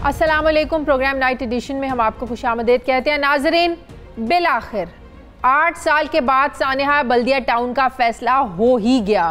अस्सलाम वालेकुम। Programme night addition में हम आपको खुशामदीद कहते हैं। नाजरीन, बिल आखिर 8 साल के बाद सानेहा बल्दिया टाउन का फैसला हो ही गया।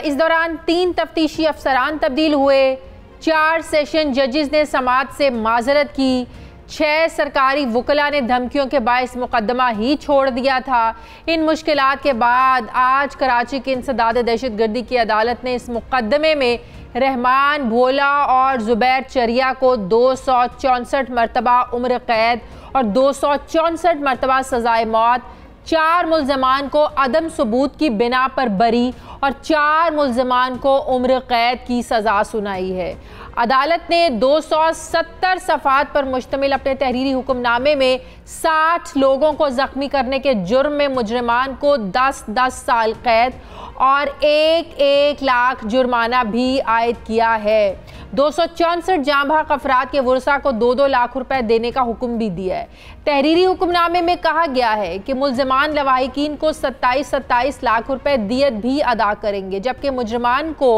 इस दौरान 3 तफ्तीशी अफसरान तब्दील हुए, 4 सेशन जजेस ने समाअत से माजरत की, 6 सरकारी वकला ने धमकियों के बायस मुकदमा ही छोड़ दिया था। इन मुश्किलात के बाद आज कराची की इंसदाद दहशतगर्दी की अदालत ने इस मुकदमे में रहमान भोला और जुबैर चरिया को 264 मरतबा उम्र कैद और 264 मरतबा सजाए मौत, 4 मुल्ज़मान को अदम सबूत की बिना पर बरी और 4 मुल्ज़मान को उम्र कैद की सज़ा सुनाई है। अदालत ने 270 सफ़ात पर मुश्तमिल अपने तहरीरी हुक्मनामे में 60 लोगों को ज़ख्मी करने के जुर्म में मुजरिमान को 10-10 साल कैद और 1-1 लाख जुर्माना भी आयद किया है। 264 जाँबाज़ अफराद के वरसा को 2-2 लाख रुपए देने का हुक्म भी दिया है। तहरीरी हुक्मनामे में कहा गया है कि मुल्ज़मान लवाहिकीन को 27-27 लाख रुपए दियत भी अदा करेंगे, जबकि मुजरिमान को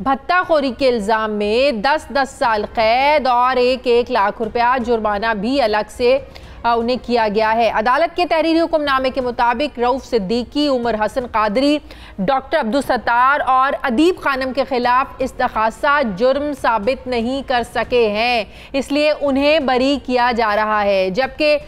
भत्ताखोरी के इल्ज़ाम में 10-10 साल कैद और 1-1 लाख रुपया जुर्माना भी अलग से उन्हें किया गया है। अदालत के तहरीरी हुक्मनामे के मुताबिक रऊफ सिद्दीकी, उमर हसन कादरी, डॉक्टर अब्दुल सत्तार और अदीब खानम के खिलाफ इस्तखासा जुर्म साबित नहीं कर सके हैं, इसलिए उन्हें बरी किया जा रहा है, जबकि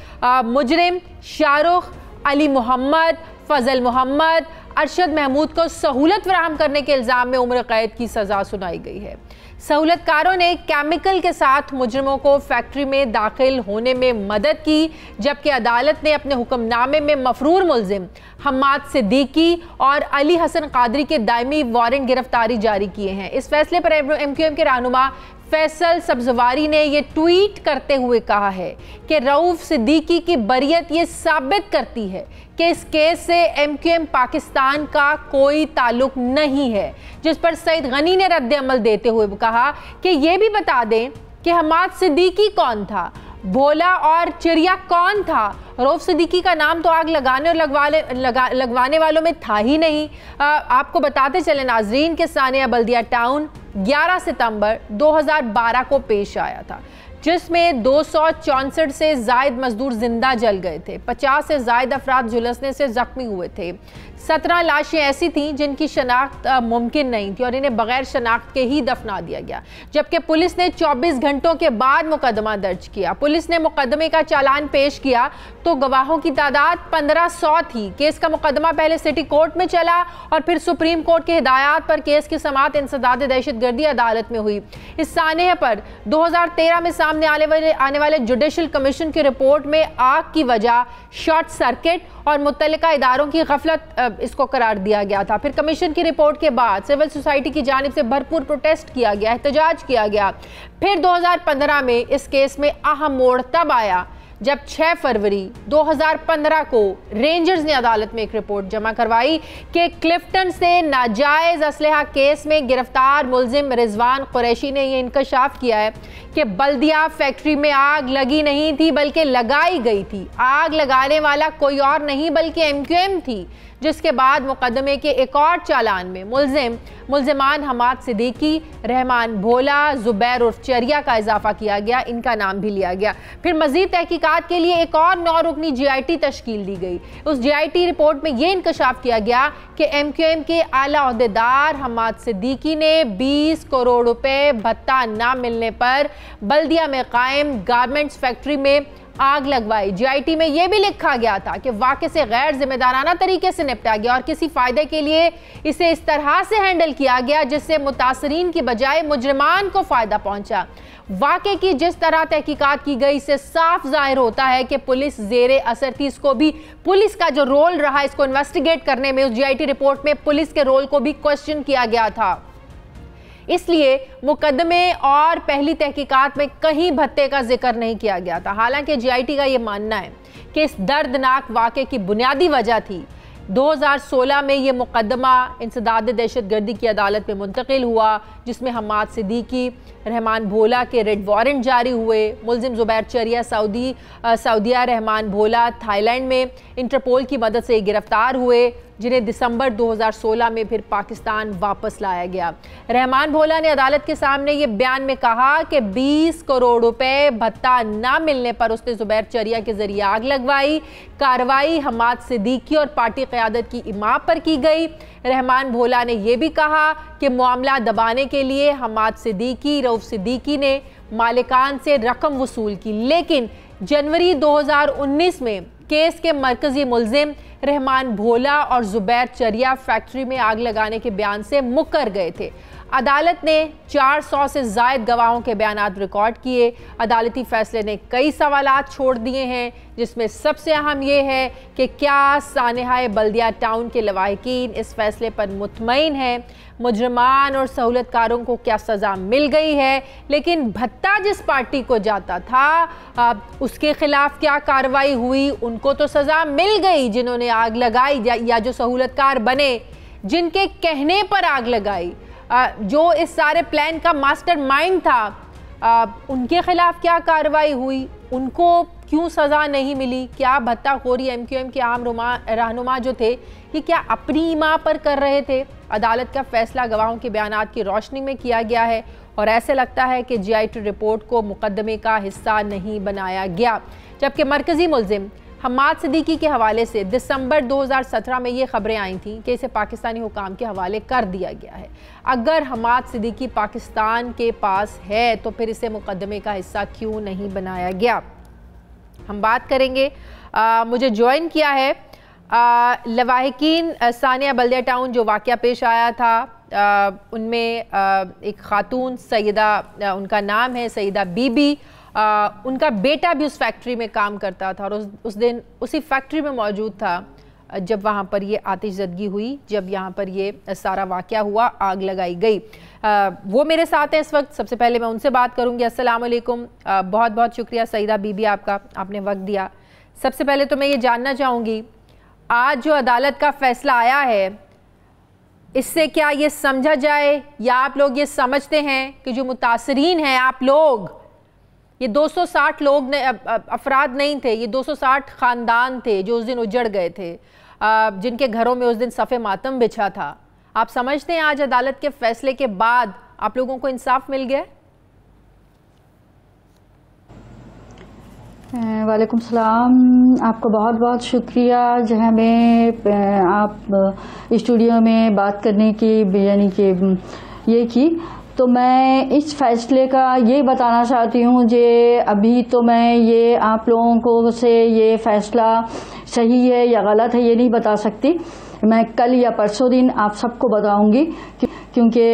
मुजरिम शाहरुख, अली मोहम्मद, फजल मोहम्मद, अरशद महमूद को सहूलत फराहम करने के इल्ज़ाम में उम्र कैद की सज़ा सुनाई गई है। सहूलतकारों ने केमिकल के साथ मुजरिमों को फैक्ट्री में दाखिल होने में मदद की, जबकि अदालत ने अपने हुक्मनामे में मफरूर मुल्जिम हम्माद सिद्दीकी और अली हसन कादरी के दायमी वारंट गिरफ्तारी जारी किए हैं। इस फैसले पर MQM के रहनुमा फैसल सब्जवारी ने यह ट्वीट करते हुए कहा है कि रऊफ सिद्दीकी की बरियत ये साबित करती है कि इस केस से MQM पाकिस्तान का कोई ताल्लुक नहीं है, जिस पर सईद गनी ने रद्द अमल देते हुए कहा कि ये भी बता दें कि हम्माद सिद्दीकी कौन था, भोला और चिड़िया कौन था। रऊफ सिद्दीकी का नाम तो आग लगाने और लगवाने वालों में था ही नहीं। आपको बताते चले नाजरीन के सानेहा बल्दिया टाउन 11 सितंबर 2012 को पेश आया था, जिसमें 264 से जायद मजदूर जिंदा जल गए थे, 50 से जायद अफराद झुलसने से जख्मी हुए थे, 17 लाशें ऐसी थीं जिनकी शनाख्त मुमकिन नहीं थी और इन्हें बगैर शनाख्त के ही दफना दिया गया, जबकि पुलिस ने 24 घंटों के बाद मुकदमा दर्ज किया। पुलिस ने मुकदमे का चालान पेश किया तो गवाहों की तादाद 1500 थी। केस का मुकदमा पहले सिटी कोर्ट में चला और फिर सुप्रीम कोर्ट की हिदायत पर केस की समाअत इंसदाद दहशतगर्दी अदालत में हुई। इस सानेह पर 2013 में सामने आने वाले जुडिशल कमीशन की रिपोर्ट में आग की वजह शॉर्ट सर्किट और मुतल्लिका इदारों की गफलत इसको करार दिया गया था। फिर कमीशन की रिपोर्ट के बाद सिविल सोसाइटी की जानिब से भरपूर प्रोटेस्ट किया गया, एहतजाज किया गया। फिर 2015 में इस केस में अहम मोड़ तब आया जब 6 फरवरी 2015 को रेंजर्स ने अदालत में एक रिपोर्ट जमा करवाई कि क्लिफ्टन से नाजायज असलहा केस में गिरफ्तार मुल्जिम रिजवान कुरैशी ने यह इंकशाफ किया है कि बल्दिया फैक्ट्री में आग लगी नहीं थी बल्कि लगाई गई थी। आग लगाने वाला कोई और नहीं बल्कि MQM थी, जिसके बाद मुकदमे के एक और चालान में मुल्जिमान हम्माद सिद्दीकी, रहमान भोला, जुबैर उर्फ चरिया का इजाफा किया गया, इनका नाम भी लिया गया। फिर मजीद तहकीकात के लिए एक और 9 रुकनी GIT तश्कील दी गई। उस GIT रिपोर्ट में यह इंकशाफ किया गया कि MQM के आला ओहदेदार हम्माद सिद्दीकी ने 20 करोड़ रुपए भत्ता न मिलने पर बल्दिया में कायम गारमेंट्स फैक्ट्री में आग लगवाई। GIT में यह भी लिखा गया था कि वाक़े से गैर जिम्मेदाराना तरीके से निपटा गया और किसी फ़ायदे के लिए इसे इस तरह से हैंडल किया गया जिससे मुतासरीन की बजाय मुजरिमान को फ़ायदा पहुंचा। वाक़े की जिस तरह तहकीकात की गई इससे साफ जाहिर होता है कि पुलिस ज़ेरे असर थी। इसको भी पुलिस का जो रोल रहा इसको इन्वेस्टिगेट करने में, उस GIT रिपोर्ट में पुलिस के रोल को भी क्वेश्चन किया गया था। इसलिए मुकदमे और पहली तहकीकात में कहीं भत्ते का जिक्र नहीं किया गया था। हालांकि GIT का यह मानना है कि इस दर्दनाक वाक़े की बुनियादी वजह थी 2016 में ये मुकदमा इंसदाद दहशतगर्दी की अदालत में मुंतकिल हुआ, जिसमें हम्माद सिद्दीकी, रहमान भोला के रेड वारंट जारी हुए। मुल्जिम जुबैर चरिया सऊदिया, रहमान भोला थाईलैंड में इंटरपोल की मदद से गिरफ्तार हुए। जिन्हें दिसंबर 2016 में फिर पाकिस्तान वापस लाया गया। रहमान भोला ने अदालत के सामने ये बयान में कहा कि 20 करोड़ रुपए भत्ता ना मिलने पर उसने जुबैर चरिया के जरिए आग लगवाई। कार्रवाई हमाद सिद्दीकी और पार्टी क़यादत की इमाम पर की गई। रहमान भोला ने यह भी कहा कि मामला दबाने के लिए हमाद सिद्दीकी, रऊफ सिद्दीकी ने मालिकान से रकम वसूल की, लेकिन जनवरी 2019 में केस के मरकजी मुल्जिम रहमान भोला और जुबैर चरिया फैक्ट्री में आग लगाने के बयान से मुकर गए थे। अदालत ने 400 से ज़ायद गवाहों के बयानात रिकॉर्ड किए। अदालती फैसले ने कई सवालात छोड़ दिए हैं, जिसमें सबसे अहम ये है कि क्या सानेहाए बल्दिया टाउन के लवाहिकीन इस फैसले पर मुतमईन हैं, मुजरमान और सहूलतकारों को क्या सज़ा मिल गई है, लेकिन भत्ता जिस पार्टी को जाता था उसके खिलाफ क्या कार्रवाई हुई, उनको तो सज़ा मिल गई जिन्होंने आग लगाई या जो सहूलतकार बने, जिनके कहने पर आग लगाई, जो इस सारे प्लान का मास्टरमाइंड था, उनके खिलाफ क्या कार्रवाई हुई, उनको क्यों सज़ा नहीं मिली। क्या भत्ताखोरी MQM के आम रहनुमा जो थे ये क्या अपनी इमां पर कर रहे थे। अदालत का फैसला गवाहों के बयानात की रोशनी में किया गया है और ऐसे लगता है कि GI2 रिपोर्ट को मुकदमे का हिस्सा नहीं बनाया गया। जबकि मरकजी मुल्जिम हमाद सिद्दीकी के हवाले से दिसंबर 2017 में ये खबरें आई थीं कि इसे पाकिस्तानी हुकाम के हवाले कर दिया गया है। अगर हमाद सिद्दीकी पाकिस्तान के पास है तो फिर इसे मुकदमे का हिस्सा क्यों नहीं बनाया गया। हम बात करेंगे, मुझे ज्वाइन किया है लवाहिकीन सानिया बल्दिया टाउन जो वाक़या पेश आया था, उनमें एक खातून सैयदा, उनका नाम है सैयदा बीबी, उनका बेटा भी उस फैक्ट्री में काम करता था और उस दिन उसी फैक्ट्री में मौजूद था जब वहाँ पर ये आतिशज़दगी हुई, जब यहाँ पर ये सारा वाक़या हुआ, आग लगाई गई। वो मेरे साथ हैं इस वक्त। सबसे पहले मैं उनसे बात करूँगी। अस्सलाम वालेकुम, बहुत बहुत शुक्रिया सईदा बीबी आपका, आपने वक्त दिया। सबसे पहले तो मैं ये जानना चाहूँगी, आज जो अदालत का फ़ैसला आया है इससे क्या ये समझा जाए या आप लोग ये समझते हैं कि जो मुतासरीन हैं आप लोग, ये 260 लोग अफराद नहीं थे, ये 260 ख़ानदान थे जो उस दिन उजड़ गए थे, जिनके घरों में उस दिन सफ़े मातम बिछा था, आप समझते हैं आज अदालत के फैसले के बाद आप लोगों को इंसाफ मिल गया? वालेकुम सलाम, आपका बहुत बहुत शुक्रिया जो हमें आप स्टूडियो में बात करने की यानी कि ये की। तो मैं इस फैसले का ये बताना चाहती हूँ जे अभी तो मैं ये आप लोगों को से ये फैसला सही है या गलत है ये नहीं बता सकती। मैं कल या परसों दिन आप सबको बताऊंगी, क्योंकि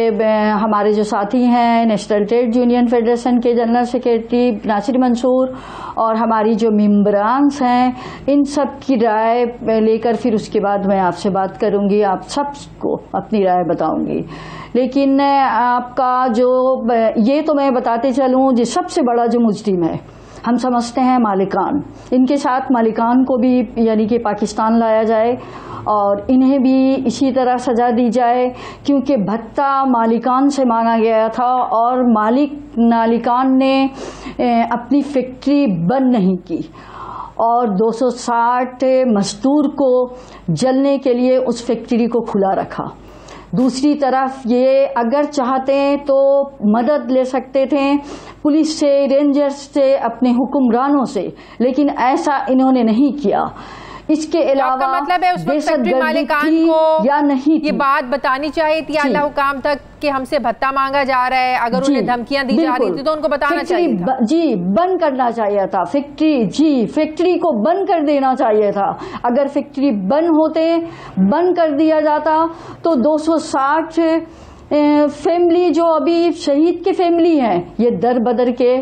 हमारे जो साथी हैं नेशनल ट्रेड यूनियन फेडरेशन के जनरल सेक्रेटरी नासिर मंसूर और हमारी जो मेंबरान्स हैं, इन सब की राय लेकर फिर उसके बाद मैं आपसे बात करूंगी, आप सबको अपनी राय बताऊंगी। लेकिन आपका जो ये तो मैं बताते चलूँ, जो सबसे बड़ा जो मुजरिम है हम समझते हैं मालिकान, इनके साथ मालिकान को भी यानी कि पाकिस्तान लाया जाए और इन्हें भी इसी तरह सज़ा दी जाए, क्योंकि भत्ता मालिकान से मांगा गया था और मालिकान ने अपनी फैक्ट्री बंद नहीं की और 260 मजदूर को जलने के लिए उस फैक्ट्री को खुला रखा। दूसरी तरफ ये अगर चाहते तो मदद ले सकते थे पुलिस से, रेंजर्स से, अपने हुक्मरानों से, लेकिन ऐसा इन्होंने नहीं किया। इसके अलावा मतलब है उस वक्त फैक्ट्री मालिकान को या नहीं ये बात बतानी चाहिए थी अल्लाह हुकाम तक कि हमसे भत्ता मांगा जा रहा है, अगर उन्हें धमकियां दी जा रही थी तो उनको बताना चाहिए था। जी, बंद करना चाहिए था फैक्ट्री, जी फैक्ट्री को बंद कर देना चाहिए था। अगर फैक्ट्री बंद कर दिया जाता तो 260 फैमिली जो अभी शहीद की फैमिली हैं, ये दर बदर के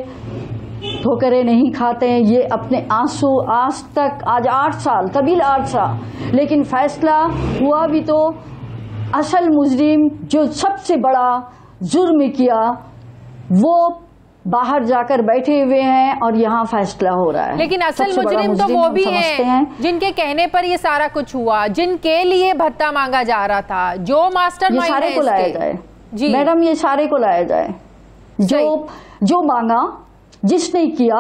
ठोकरें नहीं खाते हैं, ये अपने आंसू आज तक, आज 8 साल तबील 8 साल, लेकिन फैसला हुआ भी तो असल मुजरिम जो सबसे बड़ा जुर्म किया वो बाहर जाकर बैठे हुए हैं और यहाँ फैसला हो रहा है। लेकिन असल मुजरिम तो वो भी हैं जिनके कहने पर ये सारा कुछ हुआ, जिनके लिए भत्ता मांगा जा रहा था, जो मास्टरमाइंड है। सारे को लाया जाए जी मैडम, ये सारे को लाया जाए, जो मांगा, जिसने किया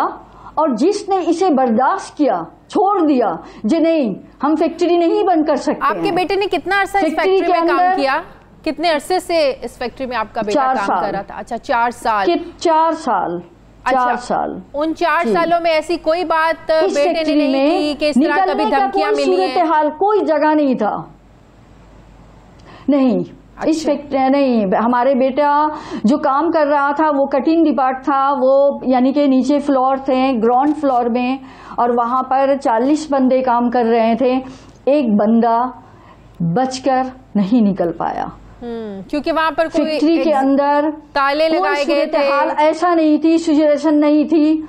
और जिसने इसे बर्दाश्त किया, छोड़ दिया जी नहीं हम फैक्ट्री नहीं बंद कर सकते। आपके बेटे ने कितना अरसा इस फैक्ट्री में काम किया? कितने अरसे से इस फैक्ट्री में आपका बेटा काम कर रहा था? अच्छा 4 साल। 4 साल। अच्छा, 4 साल। उन 4 सालों में ऐसी कोई बात बेटे ने नहीं की कि इस तरह कभी धमकियां मिली हैं? हाल कोई जगह नहीं था, नहीं। अच्छा। इस फैक्ट्री नहीं, हमारे बेटा जो काम कर रहा था वो कटिंग डिपार्ट था, वो यानी कि नीचे फ्लोर थे, ग्राउंड फ्लोर में, और वहां पर 40 बंदे काम कर रहे थे। एक बंदा बचकर नहीं निकल पाया क्योंकि वहां पर कोई फैक्ट्री के अंदर ताले लगाए गए थे। हाल ऐसा नहीं थी, सिचुएशन नहीं थी।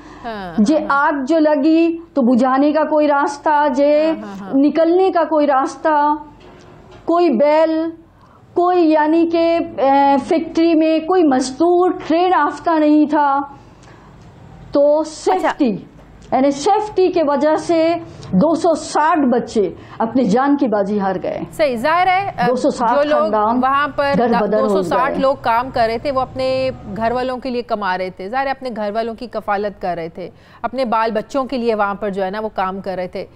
जे आग जो लगी तो बुझाने का कोई रास्ता, जे निकलने का कोई रास्ता, कोई बैल, कोई यानी कि फैक्ट्री में कोई मजदूर ट्रेन आफ्ता नहीं था। तो सेफ्टी यानी सेफ्टी के वजह से 260 बच्चे अपने जान की बाजी हार गए। सही, जाहिर है 260 जो लोग वहां पर 260 लोग काम कर रहे थे वो अपने घर वालों के लिए कमा रहे थे, जाहिर है अपने घर वालों की कफालत कर रहे थे, अपने बाल बच्चों के लिए वहां पर जो है ना वो काम कर रहे थे।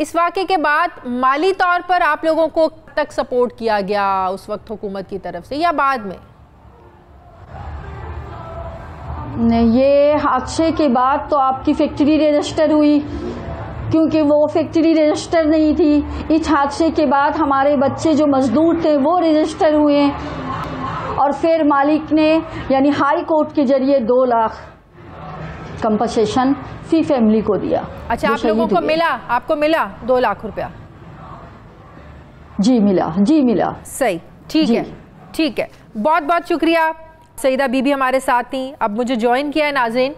इस वाक़े के बाद माली तौर पर आप लोगों को तक सपोर्ट किया गया उस वक्त हुकूमत की तरफ से या बाद में? ये हादसे के बाद तो आपकी फैक्ट्री रजिस्टर हुई, क्योंकि वो फैक्ट्री रजिस्टर नहीं थी। इस हादसे के बाद हमारे बच्चे जो मजदूर थे वो रजिस्टर हुए, और फिर मालिक ने यानी हाई कोर्ट के जरिए 2 लाख कंपनसेशन फी फैमिली को दिया। अच्छा, आप लोगों को मिला? आपको मिला 2 लाख रुपया? जी मिला, जी मिला। सही, ठीक है, ठीक है, बहुत बहुत शुक्रिया। सईदा बीबी हमारे साथ थी, अब मुझे ज्वाइन किया है नाज़रीन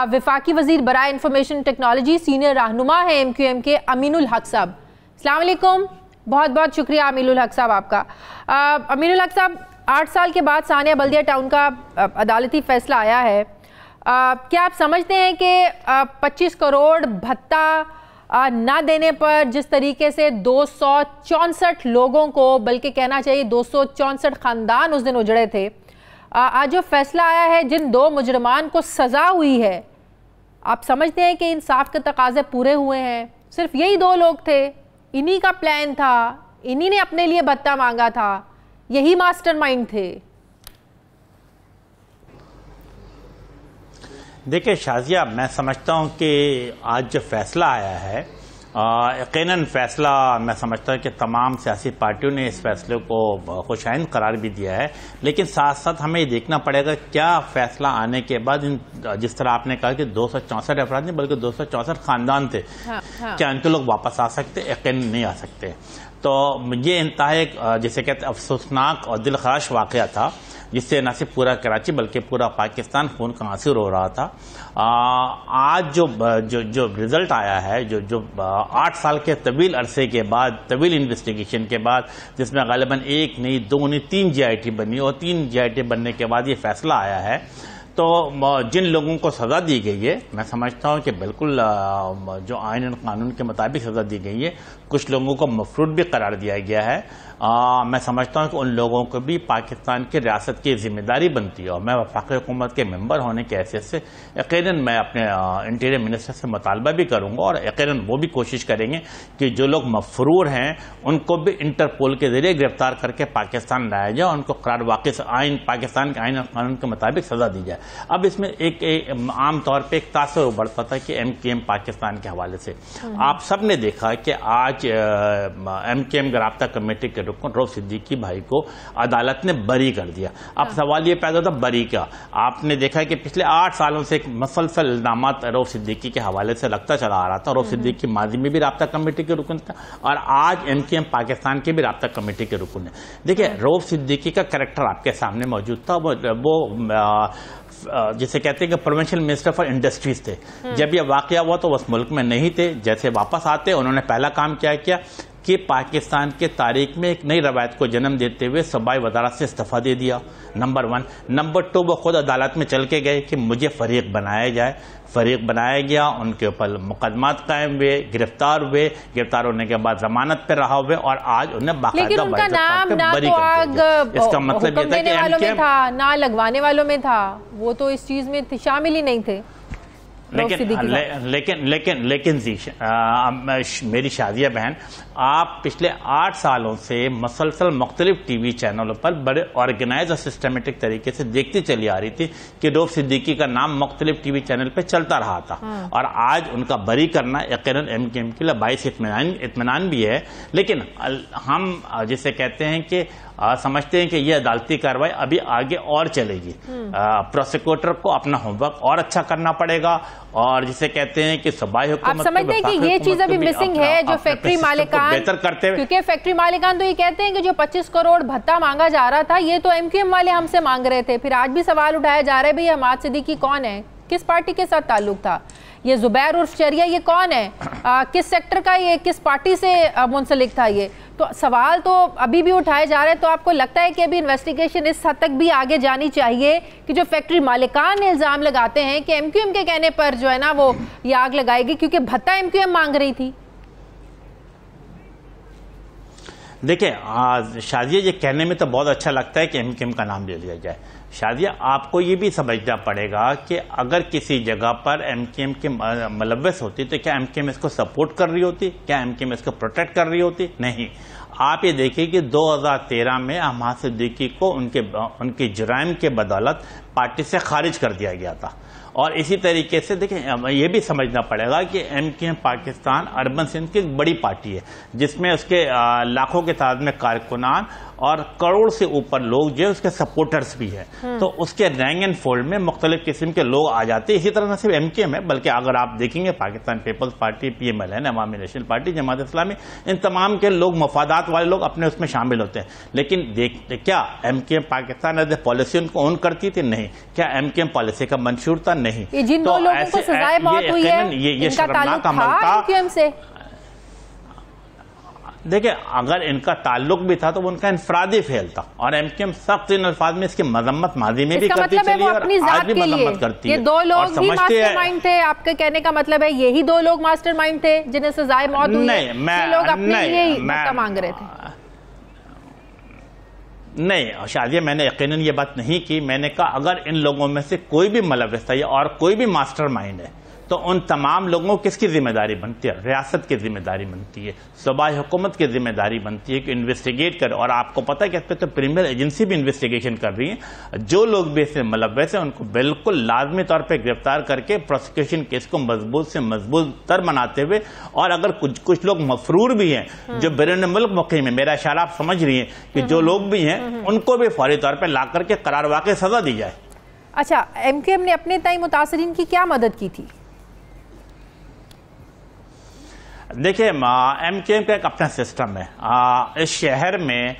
वफाकी वज़ीर बराए इंफॉर्मेशन टेक्नोलॉजी, सीनियर रहनुमा है MQM के अमीनुल हक साहब। अस्सलाम वालेकुम, बहुत बहुत शुक्रिया अमीनुल हक साहब आपका। अमीनुल हक साहब, 8 साल के बाद सानिया बल्दिया टाउन का अदालती फैसला आया है, क्या आप समझते हैं कि 25 करोड़ भत्ता ना देने पर जिस तरीके से 264 लोगों को, बल्कि कहना चाहिए 264 ख़ानदान उस दिन उजड़े थे, आज जो फैसला आया है जिन 2 मुजरमान को सज़ा हुई है, आप समझते हैं कि इंसाफ के तकाजे पूरे हुए हैं? सिर्फ यही 2 लोग थे, इन्हीं का प्लान था, इन्हीं ने अपने लिए भत्ता मांगा था, यही मास्टरमाइंड थे। देखिए शाजिया, मैं समझता हूं कि आज जो फैसला आया है यकीनन फैसला, मैं समझता हूं कि तमाम सियासी पार्टियों ने इस फैसले को खुशाइंद करार भी दिया है, लेकिन साथ साथ हमें ये देखना पड़ेगा क्या फैसला आने के बाद जिस तरह आपने कहा कि 264 अफराद नहीं बल्कि 264 खानदान थे, क्या उनके लोग वापस आ सकते? यकीनन नहीं आ सकते। तो ये इंतहाई जिसे कहते अफसोसनाक और दिलखराश वाक़या था, जिससे न सिर्फ पूरा कराची बल्कि पूरा पाकिस्तान खून का आंसू रो रहा था। आज जो रिजल्ट आया है, जो 8 साल के तवील अरसे के बाद, तवील इन्वेस्टिगेशन के बाद, जिसमें गालिबन 1 नहीं 2 नहीं 3 GIT बनी, और 3 GIT बनने के बाद ये फैसला आया है, तो जिन लोगों को सज़ा दी गई है, मैं समझता हूं कि बिल्कुल जो आइन और कानून के मुताबिक सज़ा दी गई है। कुछ लोगों को मफरूद भी करार दिया गया है। मैं समझता हूं कि उन लोगों को भी पाकिस्तान की रियासत की जिम्मेदारी बनती है, और मैं वफाकी हुकूमत के मेंबर होने की हैसियत से यकीनन मैं अपने इंटीरियर मिनिस्टर से मुतालबा भी करूंगा, और यकीनन वो भी कोशिश करेंगे कि जो लोग मफरूर हैं उनको भी इंटरपोल के जरिए गिरफ्तार करके पाकिस्तान लाया जाए, उनको करार वाक़ई आइन, पाकिस्तान के आइन और कानून के मुताबिक सज़ा दी जाए। अब इसमें एक आम तौर पर एक तासुर उभरता था कि MQM पाकिस्तान के हवाले से। आप सब ने देखा कि आज MQM राब्ता कमेटी के रुकन रऊफ सिद्दीकी भाई को अदालत ने बरी कर दिया। अब सवाल ये पैदा होता बरी का, आपने देखा कि पिछले 8 सालों से एक मसलसल इल्जामात रऊफ सिद्दीकी के हवाले से लगता चला आ रहा था। रऊफ सिद्दीकी माजी में भी राब्ता कमेटी के रुकन था, और आज MQM पाकिस्तान के भी राब्ता कमेटी के रुकन है। देखिए, रऊफ सिद्दीकी का कैरेक्टर आपके सामने मौजूद था। वो जिसे कहते हैं कि प्रोविंशियल मिनिस्टर फॉर इंडस्ट्रीज थे। जब यह वाकया हुआ तो वो उस मुल्क में नहीं थे। जैसे वापस आते उन्होंने पहला काम क्या किया कि पाकिस्तान के तारीख में एक नई रवायत को जन्म देते हुए सूबाई वज़ारत से इस्तीफा दे दिया, नंबर 1। नंबर 2, वो खुद अदालत में चल के गए कि मुझे फरीक बनाया जाए। फरीक बनाया गया, उनके ऊपर मुकदमात कायम हुए, गिरफ्तार हुए, गिरफ्तार होने के बाद जमानत पर रहा हुए, और आज उन्हें बाकायदा बरी कर दिया। इसका मतलब ये था कि ना लगवाने वालों में था, वो तो इस चीज में शामिल ही नहीं थे। लेकिन जी मेरी शादिया बहन, आप पिछले 8 सालों से मसलसल मुख्तलिफ टीवी चैनलों पर बड़े ऑर्गेनाइज और सिस्टमेटिक तरीके से देखती चली आ रही थी कि रऊफ सिद्दीकी का नाम मुख्तलिफ टीवी चैनल पर चलता रहा था। और आज उनका बरी करना यकीनन एमकेएम के लिए बाइस इत्मीनान भी है। लेकिन हम जिसे कहते हैं कि समझते हैं कि यह अदालती कार्रवाई अभी आगे और चलेगी। प्रोसिक्यूटर को अपना होमवर्क और अच्छा करना पड़ेगा और जिसे कहते हैं कि सूबाई हुकूमत, आप समझते हैं कि ये चीज अभी मिसिंग है जो फैक्ट्री मालिकान बेहतर करते हुए, क्योंकि फैक्ट्री मालिकान तो ये कहते हैं कि जो 25 करोड़ भत्ता मांगा जा रहा था ये तो एमक्यूएम वाले हमसे मांग रहे थे। फिर आज भी सवाल उठाया जा रहा है भाई हमाद सिद्दीकी कौन है, किस पार्टी के साथ ताल्लुक था, ये जुबैर उर्फ चरिया ये कौन है, किस सेक्टर का, ये किस पार्टी से मुंसलिक था। ये तो सवाल तो अभी भी उठाए जा रहे हैं। तो आपको लगता है कि अभी इन्वेस्टिगेशन इस हद तक भी आगे जानी चाहिए कि जो फैक्ट्री मालिकान इल्जाम लगाते हैं कि एमक्यूएम के कहने पर जो है ना वो ये आग लगाएगी क्योंकि भत्ता एमक्यूएम मांग रही थी? देखिए शादिया, ये कहने में तो बहुत अच्छा लगता है कि एमक्यूएम का नाम ले लिया जाए। शादिया, आपको ये भी समझना पड़ेगा कि अगर किसी जगह पर एमक्यूएम के मुलव्वस होती तो क्या एमक्यूएम इसको सपोर्ट कर रही होती, क्या एमक्यूएम इसको प्रोटेक्ट कर रही होती? नहीं। आप ये देखिए कि 2013 में हमाद सिद्दीकी को उनके जुराइम के बदौलत पार्टी से खारिज कर दिया गया था। और इसी तरीके से देखिए ये भी समझना पड़ेगा कि एमक्यूएम पाकिस्तान अर्बन सिंध की एक बड़ी पार्टी है जिसमें उसके लाखों के तादाद में कारकुनान और करोड़ से ऊपर लोग जो उसके सपोर्टर्स भी हैं। तो उसके रैंक एंड फोल्ड में मुख्तलिफ किस्म के लोग आ जाते हैं। इसी तरह न सिर्फ एमक्यूएम है बल्कि अगर आप देखेंगे पाकिस्तान पीपल्स पार्टी, PMLN, अवामी नेशनल पार्टी, जमात इस्लामी, इन तमाम के लोग मफादात वाले लोग अपने उसमें शामिल होते हैं। लेकिन देखते क्या MQM Pakistan as a policy उनको ओन करती थी? नहीं। क्या एमक्यूएम पॉलिसी का मंशूर था? नहीं। जिन दो लोगों को सजाए मौत हुई है, ये शर्मनाक अमल था एमक्यूएम से। देखिए अगर इनका ताल्लुक भी था तो वो उनका इनफरादी फेल था और एमक्यूएम सख्त इन अल्फाज में इसकी मजम्मत माजी में भी करती चली और आज भी मजम्मत करती है। ये दो लोग ही मास्टरमाइंड थे, आपके कहने का मतलब है यही दो लोग मास्टरमाइंड थे जिन्हें सजाए मौत हुई है? लोग अपने लिए ही भत्ता मांग रहे थे? नहीं शादिया, मैंने यकीनन ये बात नहीं की। मैंने कहा अगर इन लोगों में से कोई भी मुलव्वस था और कोई भी मास्टरमाइंड है तो उन तमाम लोगों को किसकी जिम्मेदारी बनती है? रियासत की जिम्मेदारी बनती है, सूबाई हुकूमत की जिम्मेदारी बनती है कि इन्वेस्टिगेट करे। और आपको पता है कि इस पर तो प्रीमियर एजेंसी भी इन्वेस्टिगेशन कर रही है। जो लोग भी इसमें मुलव्वस हैं उनको बिल्कुल लाजमी तौर पर गिरफ्तार करके प्रोसिक्यूशन केस को मजबूत से मजबूत तर बनाते हुए, और अगर कुछ लोग मफरूर भी हैं जो बैरून मुल्क मुक़ीम है, मेरा इशारा आप समझ रही हैं कि जो लोग भी हैं उनको भी फौरी तौर पर ला करके करार वाक़ई सजा दी जाए। अच्छा, एमक्यूएम ने अपने तय मुतासरीन की क्या मदद की थी? देखिए एमक्यूएम का एक अपना सिस्टम है। इस शहर में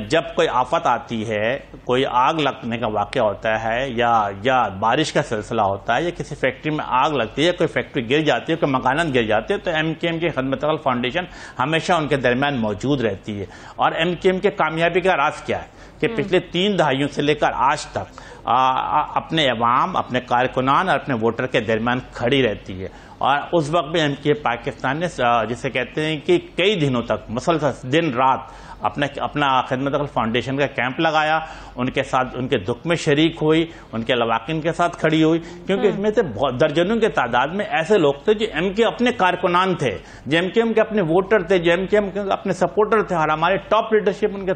जब कोई आफत आती है, कोई आग लगने का वाक़या होता है या बारिश का सिलसिला होता है या किसी फैक्ट्री में आग लगती है, कोई फैक्ट्री गिर जाती है, कोई मकानात गिर जाते हैं, तो एमक्यूएम की खिदमत फाउंडेशन हमेशा उनके दरमियान मौजूद रहती है। और एमक्यूएम की कामयाबी का राज क्या है कि पिछले 3 दहाइयों से लेकर आज तक अपने अवाम, अपने कारकुनान और अपने वोटर के दरमियान खड़ी रहती है। और उस वक्त भी एमक्यूएम पाकिस्तान ने जिसे कहते हैं कि कई दिनों तक मुसलसल दिन रात अपना खिदमत फाउंडेशन का कैंप लगाया, उनके साथ उनके दुख में शरीक हुई, उनके लवाकिन के साथ खड़ी हुई, क्योंकि इसमें से दर्जनों के तादाद में ऐसे लोग थे जो एमक्यूएम अपने कारकुनान थे, जो एमक्यूएम के अपने वोटर थे, जो एमक्यूएम के अपने सपोर्टर थे, और हमारे टॉप लीडरशिप उनके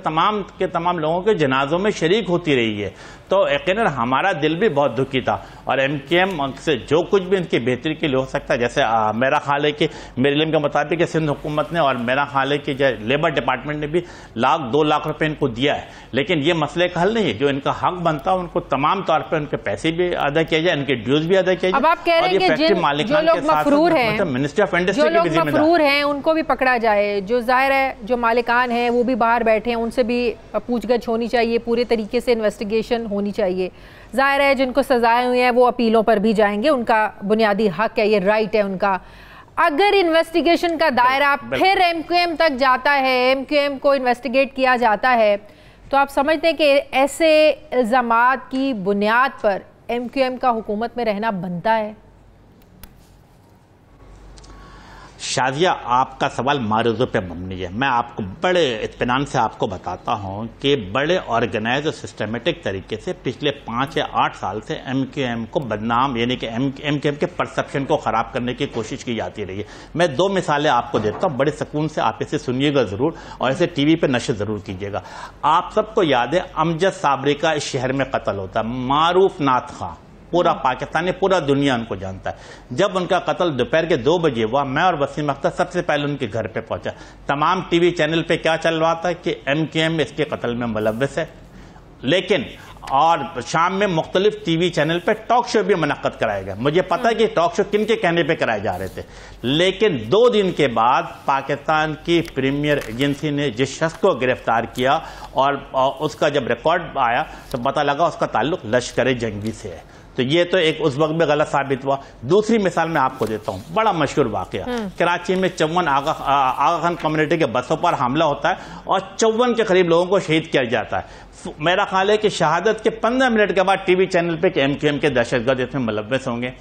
तमाम लोगों के जनाजों में शरीक होती रही है। तो यकीनन हमारा दिल भी बहुत दुखी था। और एमक्यूएम से जो कुछ भी इनकी बेहतरी के लिए हो सकता है, जैसे मेरा ख्याल है कि मेरे इल्म के मुताबिक सिंध हुकूमत ने और मेरा ख्याल है कि लेबर डिपार्टमेंट ने भी 1-2 लाख रुपए इनको दिया है, लेकिन ये मसले का हल नहीं है। जो इनका हक बनता है उनको तमाम तौर पर उनके पैसे भी अदा किया जाए, इनके ड्यूज भी अदा किया जाए। अब आप कह रहे हैं कि जो लोग मफरूर हैं, मिनिस्टर ऑफ इंडस्ट्री के भी मफरूर हैं, उनको भी पकड़ा जाए। जो जाहिर है जो मालिकान हैं वो भी बाहर बैठे हैं, उनसे भी पूछगछ होनी चाहिए, पूरे तरीके से इन्वेस्टिगेशन होनी चाहिए। जाहिर है जिनको सजाएं हुई हैं वो अपीलों पर भी जाएंगे, उनका बुनियादी हक है, ये राइट है उनका। अगर इन्वेस्टिगेशन का दायरा फिर एमक्यूएम तक जाता है, एमक्यूएम को इन्वेस्टिगेट किया जाता है, तो आप समझते हैं कि ऐसे इल्ज़ामात की बुनियाद पर एमक्यूएम का हुकूमत में रहना बनता है? शाजिया, आपका सवाल मारूज़ों पे मबनी है। मैं आपको बड़े इत्मीनान से आपको बताता हूं कि बड़े ऑर्गेनाइज और सिस्टमेटिक तरीके से पिछले 5 या 8 साल से MQM को बदनाम, यानी कि MQM के परसेप्शन को ख़राब करने की कोशिश की जाती रही है। मैं 2 मिसालें आपको देता हूं, बड़े सुकून से आप इसे सुनिएगा ज़रूर और इसे TV पर नशर ज़रूर कीजिएगा। आप सबको याद है अमजद साबरी का इस शहर में कत्ल होता है, मारूफ नाथ खां, पूरा पाकिस्तान, पूरा दुनिया उनको जानता है। जब उनका कत्ल दोपहर के 2 बजे हुआ, मैं और वसीम अख्तर सबसे पहले उनके घर पे पहुंचा। तमाम टीवी चैनल पे क्या चल रहा था कि MQM इसके कत्ल में मुलव्वस है, लेकिन और शाम में मुख्तलिफ टीवी चैनल पे टॉक शो भी मुनक्कद कराए गए। मुझे पता है कि टॉक शो किन के कहने पे कराए जा रहे थे, लेकिन 2 दिन के बाद पाकिस्तान की प्रीमियर एजेंसी ने जिस शख्स को गिरफ्तार किया और उसका जब रिकॉर्ड आया तो पता लगा उसका ताल्लुक लश्कर जंगी से है। तो ये तो एक उस वक्त में गलत साबित हुआ। दूसरी मिसाल मैं आपको देता हूं, बड़ा मशहूर वाकया, कराची में 54 आगा खान कम्युनिटी के बसों पर हमला होता है और 54 के करीब लोगों को शहीद किया जाता है। मेरा ख्याल है कि शहादत के 15 मिनट के बाद टीवी चैनल पे MQM के दहशतगर्द इसमें मुलव्वस होंगे।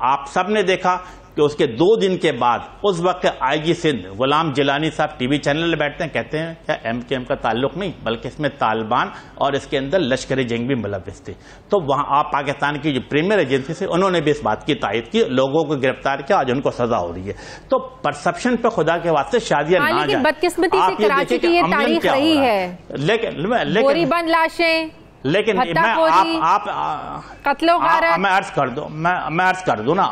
आप सब ने देखा कि उसके 2 दिन के बाद उस वक्त IG सिंध गुलाम जिलानी साहब टीवी चैनल में बैठते हैं, कहते हैं क्या MQM का ताल्लुक नहीं, बल्कि इसमें तालिबान और इसके अंदर लश्कर जंग भी मुलव्वस थे। तो वहां आप पाकिस्तान की जो प्रीमियर एजेंसी से उन्होंने भी इस बात की तायद की, लोगों को गिरफ्तार किया, आज उनको सजा हो रही है। तो परसेप्शन पे खुदा के वास्ते शादियां ना जाए। बदकिस्मती से कराची की ये तारीख रही है, लेकिन लाशें, लेकिन मैं मैं अर्ज कर दूं ना,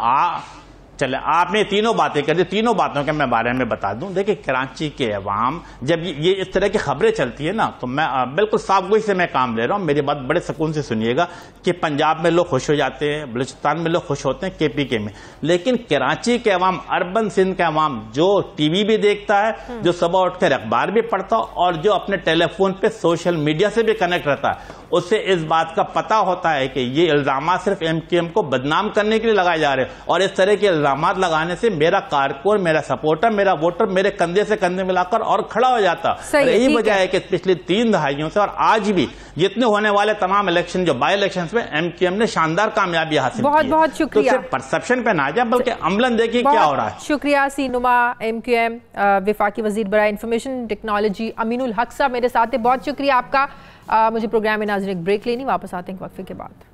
चले आपने तीनों बातें कर दी, तीनों बातों के मैं बारे में बता दूं। देखिए कराची के अवाम जब ये इस तरह की खबरें चलती है ना, तो मैं बिल्कुल साफगोई से मैं काम ले रहा हूं, मेरी बात बड़े सुकून से सुनिएगा कि पंजाब में लोग खुश हो जाते हैं, बलूचिस्तान में लोग खुश होते हैं, KPK में, लेकिन कराची के अवाम, अर्बन सिंध के अवाम जो टीवी भी देखता है, जो सुबह उठकर अखबार भी पढ़ता और जो अपने टेलीफोन पे सोशल मीडिया से भी कनेक्ट रहता है, उससे इस बात का पता होता है कि ये इल्जाम सिर्फ MQM को बदनाम करने के लिए लगाए जा रहे हैं। और इस तरह के इल्जाम लगाने से मेरा कारकुन, मेरा सपोर्टर, मेरा वोटर मेरे कंधे से कंधे मिलाकर और खड़ा हो जाता। यही वजह है कि पिछली 3 दहाइयों से और आज भी जितने होने वाले तमाम इलेक्शन, जो बाई इलेक्शन में MQM ने शानदार कामयाबी हासिल की है। बहुत शुक्रिया। तो परसेप्शन पे ना जाए बल्कि अमलन देखिए क्या हो रहा है। शुक्रिया सीनुमा, MQM विफाकी वजीर बराए इंफॉर्मेशन टेक्नोलॉजी अमीनुल हक साहब मेरे साथ है, बहुत शुक्रिया आपका। मुझे प्रोग्राम में नाज़रीन एक ब्रेक लेनी, वापस आते हैं वक्फे के बाद।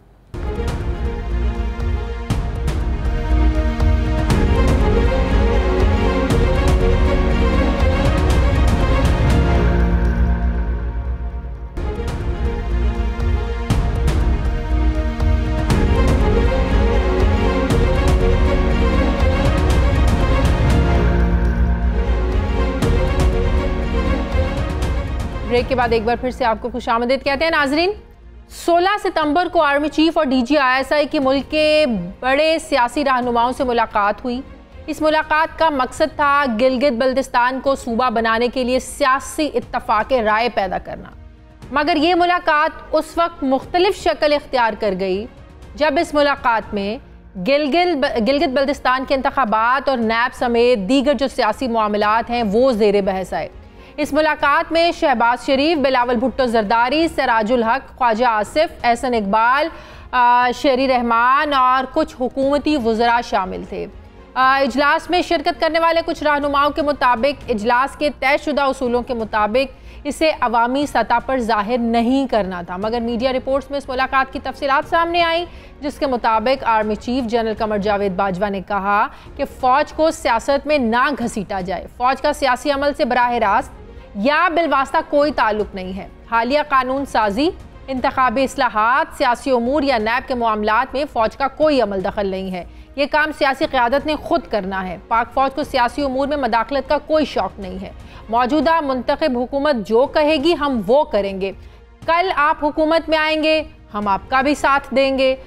ब्रेक के बाद एक बार फिर से आपको खुशामदीद कहते हैं नाजरीन। 16 सितंबर को आर्मी चीफ और DG ISI की मुल्क के बड़े सियासी रहनुमाओं से मुलाकात हुई। इस मुलाकात का मकसद था गिलगित बल्तिस्तान को सूबा बनाने के लिए सियासी इत्तफाक राय पैदा करना, मगर ये मुलाकात उस वक्त मुख्तलिफ शक्ल इख्तियार कर गई जब इस मुलाकात में गिलगित बल्तिस्तान के इंतखाबात और नैब समेत दीगर जो सियासी मामलात हैं वो ज़ेर बहस आए। इस मुलाकात में शहबाज शरीफ, बिलावल भुट्टो जरदारी, सिराजुल हक, ख्वाजा आसिफ, एहसन इकबाल, शेरी रहमान और कुछ हुकूमती वज़रा शामिल थे। इजलास में शिरकत करने वाले कुछ रहनुमाओं के मुताबिक इजलास के तयशुदा उसूलों के मुताबिक इसे अवामी सतह पर जाहिर नहीं करना था, मगर मीडिया रिपोर्ट्स में इस मुलाकात की तफसीलात सामने आई, जिसके मुताबिक army chief general Qamar Javed Bajwa ने कहा कि फ़ौज को सियासत में ना घसीटा जाए। फ़ौज का सियासी अमल से बराह रास्त या बिलवास्ता कोई ताल्लुक नहीं है। हालिया कानून साजी, इंतखाबी इस्लाहात, सियासी उमूर या नैब के मामलात में फ़ौज का कोई अमल दखल नहीं है। ये काम सियासी क़यादत ने खुद करना है। पाक फ़ौज को सियासी उमूर में मदाखलत का कोई शौक़ नहीं है। मौजूदा मुंतखब हुकूमत जो कहेगी हम वो करेंगे। कल आप हुकूमत में आएंगे, हम आपका भी साथ देंगे।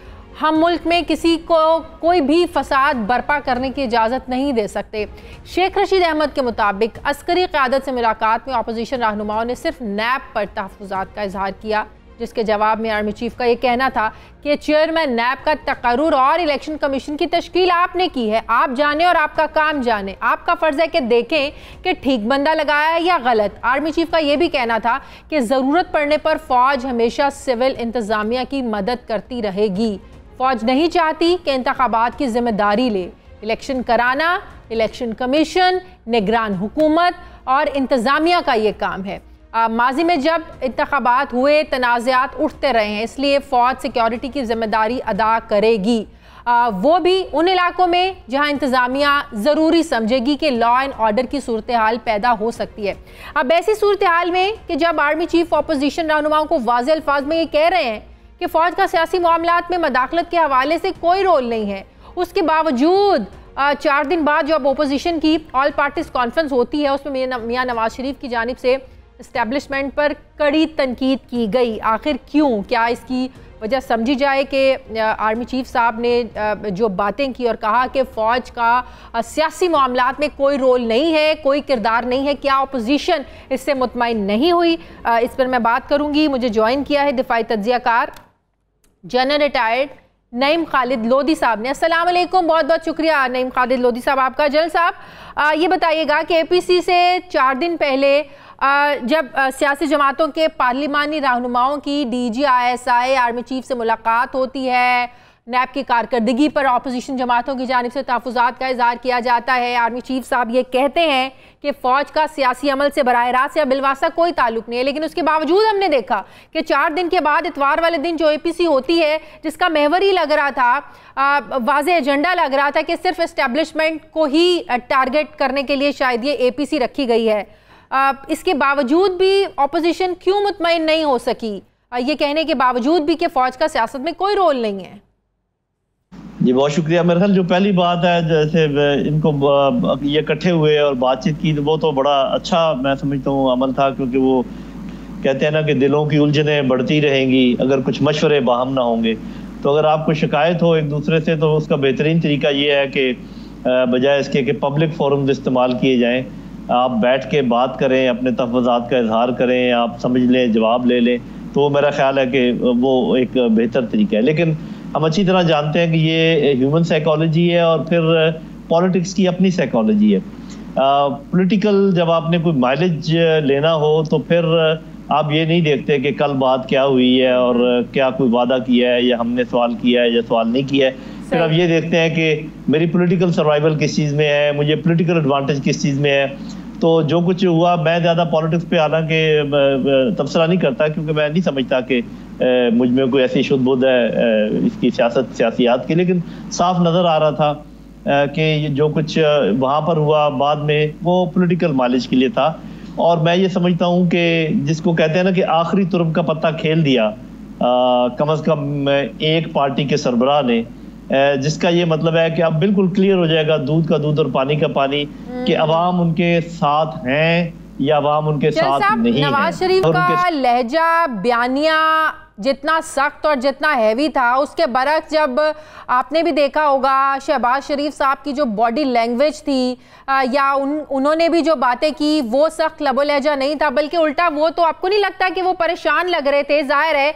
हम मुल्क में किसी को कोई भी फसाद बर्पा करने की इजाज़त नहीं दे सकते। शेख रशीद अहमद के मुताबिक अस्करी क़यादत से मुलाकात में अपोजिशन रहनुमाओं ने सिर्फ नैब पर तहफ़्फ़ुज़ात का इजहार किया, जिसके जवाब में आर्मी चीफ का ये कहना था कि चेयरमैन नैब का तकर्रुर और इलेक्शन कमीशन की तश्कील आपने की है, आप जाने और आपका काम जाने। आपका फ़र्ज़ है कि देखें कि ठीक बंदा लगाया है या गलत। आर्मी चीफ का ये भी कहना था कि ज़रूरत पड़ने पर फ़ौज हमेशा सिविल इंतज़ामिया की मदद करती रहेगी। फ़ौज नहीं चाहती कि इंतखाबात की जिम्मेदारी ले इलेक्शन कराना इलेक्शन कमीशन, निगरान हुकूमत और इंतज़ामिया का ये काम है। माजी में जब इंतखाबात हुए तनाज़ात उठते रहे हैं, इसलिए फ़ौज सिक्योरिटी की जिम्मेदारी अदा करेगी, वो भी उन इलाकों में जहां इंतज़ामिया ज़रूरी समझेगी कि लॉ एंड ऑर्डर की सूरत हाल पैदा हो सकती है। अब ऐसी सूरत हाल में कि जब आर्मी चीफ अपोजिशन रहनुमाओं को वाज़ेह अल्फाज में ये कह रहे हैं कि फ़ौज का सियासी मामलात में मदाखलत के हवाले से कोई रोल नहीं है, उसके बावजूद 4 दिन बाद जब अपोजिशन की ऑल पार्टीज कॉन्फ्रेंस होती है, उसमें मियां नवाज शरीफ की जानिब से इस्टेब्लिशमेंट पर कड़ी तनकीद की गई। आखिर क्यों? क्या इसकी वजह समझी जाए कि आर्मी चीफ साहब ने जो बातें की और कहा कि फ़ौज का सियासी मामलात में कोई रोल नहीं है, कोई किरदार नहीं है, क्या अपोजिशन इससे मुतमईन नहीं हुई? इस पर मैं बात करूंगी। मुझे ज्वाइन किया है दिफाई तज्ज़ियाकार जनरल रिटायर्ड नईम खालिद लोधी साहब ने। अस्सलाम वालेकुम, बहुत बहुत शुक्रिया नईम खालिद लोधी साहब आपका। जनरल साहब, ये बताइएगा कि APC से 4 दिन पहले जब सियासी जमातों के पार्लिमानी रहनुमाओं की DG ISI आर्मी चीफ से मुलाकात होती है, नैब की कारकर्दगी पर अपोजिशन जमातों की जानिब से तहफ़्फ़ुज़ात का इज़हार किया जाता है, आर्मी चीफ साहब ये कहते हैं कि फ़ौज का सियासी अमल से बराह रास्त या बिलवासा कोई ताल्लुक नहीं है, लेकिन उसके बावजूद हमने देखा कि 4 दिन के बाद इतवार वाले दिन जो APC होती है, जिसका महवर ही लग रहा था, वाज़ेह एजेंडा लग रहा था कि सिर्फ इस्टेब्लिशमेंट को ही टारगेट करने के लिए शायद ये APC रखी गई है, इसके बावजूद भी अपोजिशन क्यों मुतमईन नहीं हो सकी, ये कहने के बावजूद भी कि फ़ौज का सियासत में कोई रोल नहीं है? जी बहुत शुक्रिया। मेरे ख्याल जो पहली बात है, जैसे इनको ये इकट्ठे हुए और बातचीत की, वो तो बड़ा अच्छा मैं समझता हूँ अमल था, क्योंकि वो कहते हैं ना कि दिलों की उलझनें बढ़ती रहेंगी अगर कुछ मशवरे बाहम ना होंगे। तो अगर आपको शिकायत हो एक दूसरे से, तो उसका बेहतरीन तरीका ये है कि बजाय इसके कि पब्लिक फोरम्स इस्तेमाल किए जाएँ, आप बैठ के बात करें, अपने तहफ़्फ़ुज़ात का इजहार करें, आप समझ लें, जवाब ले लें, तो मेरा ख्याल है कि वो एक बेहतर तरीका है। लेकिन हम अच्छी तरह जानते हैं कि ये ह्यूमन साइकोलॉजी है और फिर पॉलिटिक्स की अपनी साइकोलॉजी है। पॉलिटिकल जब आपने कोई माइलेज लेना हो, तो फिर आप ये नहीं देखते कि कल बात क्या हुई है और क्या कोई वादा किया है या हमने सवाल किया है या सवाल नहीं किया है। फिर आप ये देखते हैं कि मेरी पॉलिटिकल सर्वाइवल किस चीज़ में है, मुझे पॉलिटिकल एडवांटेज किस चीज़ में है। तो जो कुछ हुआ, मैं ज़्यादा पॉलिटिक्स पे हालांकि तबसरा नहीं करता, क्योंकि मैं नहीं समझता कि मुझ में कोई ऐसी शुद्ध बुद्ध है इसकी सियासियात की। लेकिन साफ नज़र आ रहा था कि जो कुछ वहाँ पर हुआ बाद में, वो पॉलिटिकल माइलेज के लिए था। और मैं ये समझता हूँ कि जिसको कहते हैं ना कि आखिरी तुर्ब का पत्ता खेल दिया कम अज़ कम एक पार्टी के सरबराह ने, जिसका ये मतलब है कि अब बिल्कुल क्लियर हो जाएगा दूध का दूध और पानी का पानी कि अवाम उनके साथ हैं या अवाम उनके साथ नहीं है। नवाज शरीफ का लहजा, बयानिया जितना सख्त और जितना हैवी था, उसके बरक्स जब आपने भी देखा होगा शहबाज शरीफ साहब की जो बॉडी लैंग्वेज थी या उन्होंने भी जो बातें की, वो सख्त लबो लहजा नहीं था, बल्कि उल्टा वो तो आपको नहीं लगता कि वो परेशान लग रहे थे? जाहिर है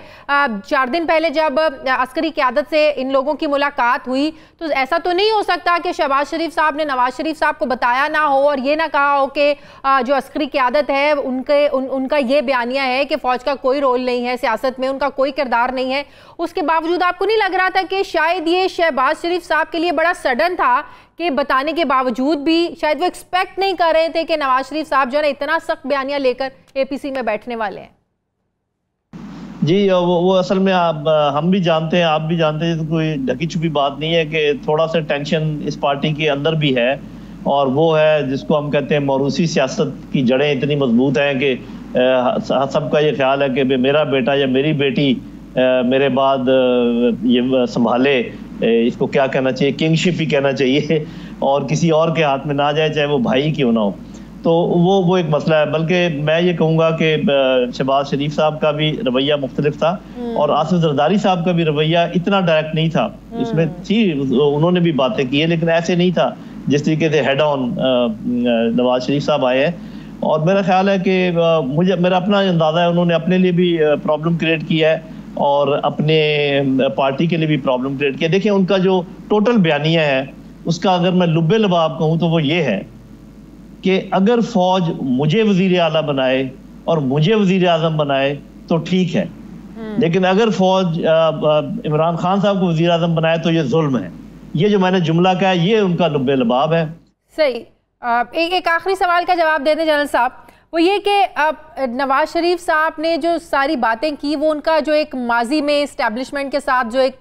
4 दिन पहले जब अस्करी क़यादत से इन लोगों की मुलाकात हुई, तो ऐसा तो नहीं हो सकता कि शहबाज शरीफ साहब ने नवाज शरीफ साहब को बताया ना हो और ये ना कहा हो कि जो अस्करी क़यादत है उनका ये बयानिया है कि फ़ौज का कोई रोल नहीं है सियासत में, उनका कोई किरदार नहीं है। उसके बावजूद आपको नहीं लग रहा था कि शायद ये शहबाज शरीफ साहब के लिए बड़ा सडन था कि बताने के बावजूद भी शायद वो एक्सपेक्ट नहीं कर रहे थे कि नवाज शरीफ साहब जो है इतना सख्त बयानिया लेकर APC में बैठने वाले हैं? जी वो असल में हम भी जानते हैं, आप भी जानते हैं, तो कोई ढकी छुपी बात नहीं है कि थोड़ा सा टेंशन इस पार्टी के अंदर भी है। और वो है जिसको हम कहते हैं मौरूसी सियासत की जड़ें इतनी मजबूत हैं कि सबका ये ख्याल है कि मेरा बेटा या मेरी बेटी मेरे बाद ये संभाले, इसको क्या कहना चाहिए, किंगशिप ही कहना चाहिए, और किसी और के हाथ में ना जाए, चाहे वो भाई क्यों ना हो। तो वो एक मसला है। बल्कि मैं ये कहूँगा कि शहबाज शरीफ साहब का भी रवैया मुख्तलिफ था और आसिफ जरदारी साहब का भी रवैया इतना डायरेक्ट नहीं था। इसमें थी, उन्होंने भी बातें की है, लेकिन ऐसे नहीं था जिस तरीके से हेड ऑन नवाज शरीफ साहब आए हैं। और मेरा ख्याल है कि मेरा अपना अंदाज़ा है, उन्होंने अपने लिए भी प्रॉब्लम क्रिएट किया है और अपने पार्टी के लिए भी प्रॉब्लम क्रिएट किया। देखिए उनका जो टोटल बयानिया है, उसका अगर मैं लुब्बे लबाब कहूँ तो वो ये है कि अगर फौज मुझे वजीर आला बनाए और मुझे वजीर आजम बनाए तो ठीक है, लेकिन अगर फौज इमरान खान साहब को वजीर आजम बनाए तो ये जुल्म है। ये जो मैंने जुमला कहा ये उनका लुब्बे लबाब है। सही। एक आखिरी सवाल का जवाब दे दें जनरल साहब, वो ये कि नवाज शरीफ साहब ने जो सारी बातें की वो उनका जो एक माजी में इस्टेब्लिशमेंट के साथ जो एक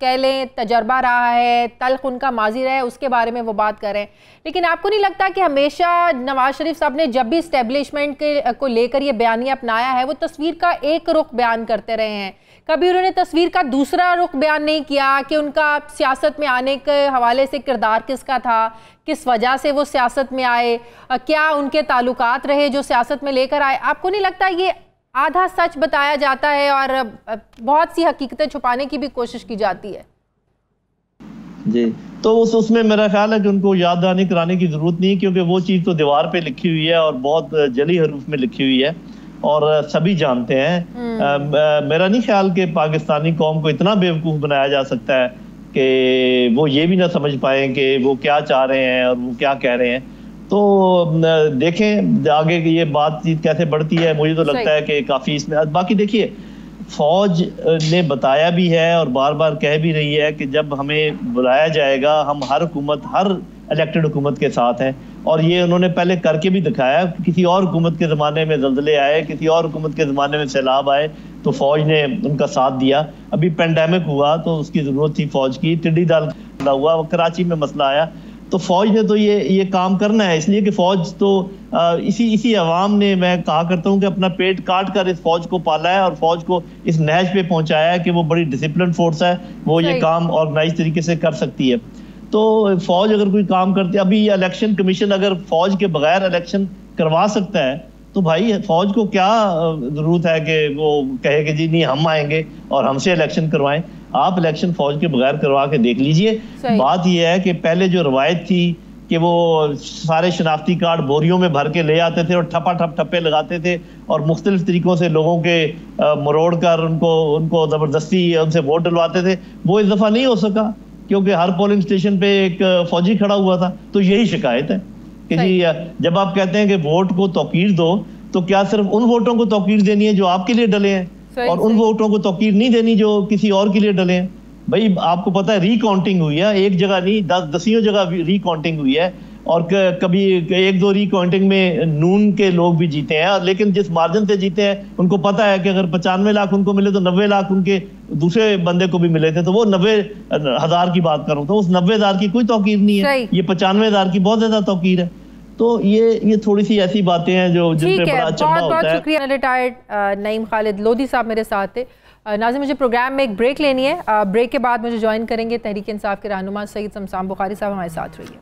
कह लें तजर्बा रहा है, तल्ख उनका माजी रहा है, उसके बारे में वो बात कर रहे हैं। लेकिन आपको नहीं लगता कि हमेशा नवाज शरीफ साहब ने जब भी इस्टेब्लिशमेंट को लेकर ये बयानिया अपनाया है वो तस्वीर का एक रुख बयान करते रहे हैं, कभी उन्होंने तस्वीर का दूसरा रुख बयान नहीं किया कि उनका सियासत में आने के हवाले से किरदार किसका था, किस वजह से वो सियासत में आए, क्या उनके ताल्लुकात रहे जो सियासत में लेकर आए। आपको नहीं लगता ये आधा सच बताया जाता है और बहुत सी हकीकतें छुपाने की भी कोशिश की जाती है? जी, तो उसमें मेरा ख्याल है कि उनको याद दहानी कराने की जरूरत नहीं, क्योंकि वो चीज़ तो दीवार पे लिखी हुई है और बहुत जली हरूफ में लिखी हुई है और सभी जानते हैं। मेरा नहीं ख्याल कि पाकिस्तानी कौम को इतना बेवकूफ़ बनाया जा सकता है कि वो ये भी ना समझ पाए कि वो क्या चाह रहे हैं और वो क्या कह रहे हैं। तो देखें आगे की ये बातचीत कैसे बढ़ती है। मुझे तो लगता है कि काफ़ी इसमें बाकी देखिए फौज ने बताया भी है और बार बार कह भी रही है कि जब हमें बुलाया जाएगा हम हर हुकूमत, हर इलेक्टेड हुकूमत के साथ हैं। और ये उन्होंने पहले करके भी दिखाया। किसी और हुकूमत के ज़माने में ज़ल्ज़ले आए, किसी और हुकूमत के ज़माने में सैलाब आए तो फ़ौज ने उनका साथ दिया। अभी पेंडेमिक हुआ तो उसकी ज़रूरत थी फ़ौज की, टिड्डी दल हुआ, कराची में मसला आया तो फ़ौज ने तो ये काम करना है, इसलिए कि फ़ौज तो इसी अवाम ने, मैं कहा करता हूँ कि अपना पेट काट कर इस फ़ौज को पाला है और फ़ौज को इस नहज पे पहुँचाया है कि वो बड़ी डिसिप्लिन फोर्स है, वो ये काम ऑर्गेनाइज तरीके से कर सकती है। तो फौज अगर कोई काम करती है, अभी इलेक्शन कमीशन अगर फौज के बगैर इलेक्शन करवा सकता है तो भाई फौज को क्या जरूरत है कि वो कहे कि जी नहीं हम आएंगे और हमसे इलेक्शन करवाएं। आप इलेक्शन फौज के बगैर करवा के देख लीजिए। बात यह है कि पहले जो रवायत थी कि वो सारे शनाख्ती कार्ड बोरियों में भर के ले आते थे और ठप्पे लगाते थे और मुख्तलिफ तरीकों से लोगों के मरोड़ कर उनको जबरदस्ती उनसे वोट डलवाते थे, वो इस दफा नहीं हो सका क्योंकि हर पोलिंग स्टेशन पे एक फौजी खड़ा हुआ था। तो यही शिकायत है कि जी जब आप कहते हैं कि वोट को तौकीर दो तो क्या सिर्फ उन वोटों को तौकीर देनी है जो आपके लिए डले हैं और उन वोटों को तौकीर नहीं देनी जो किसी और के लिए डले हैं। भाई आपको पता है रिकाउंटिंग हुई है, एक जगह नहीं दसियों जगह रिकाउंटिंग हुई है और कभी एक दो रिकाउंटिंग में नून के लोग भी जीते हैं, लेकिन जिस मार्जिन से जीते हैं उनको पता है कि अगर 95 लाख उनको मिले तो 90 लाख उनके दूसरे बंदे को भी मिले थे, तो वो 90,000 की बात करूं तो उस 90,000 की कोई तौकीर नहीं है, ये 95,000 की बहुत ज्यादा तौकीर है। तो ये थोड़ी सी ऐसी बातें हैं जो जिन पे बड़ा अचंभा होता है। बहुत शुक्रिया। रिटायर्ड नईम खालिद लोधी साहब मेरे साथ थे। नाज़रीन मुझे प्रोग्राम में एक ब्रेक लेनी है, ब्रेक के बाद मुझे ज्वाइन करेंगे तहरीक इंसाफ के रहनुमा सैयद शमशाम बुखारी साहब, हमारे साथ रहिए।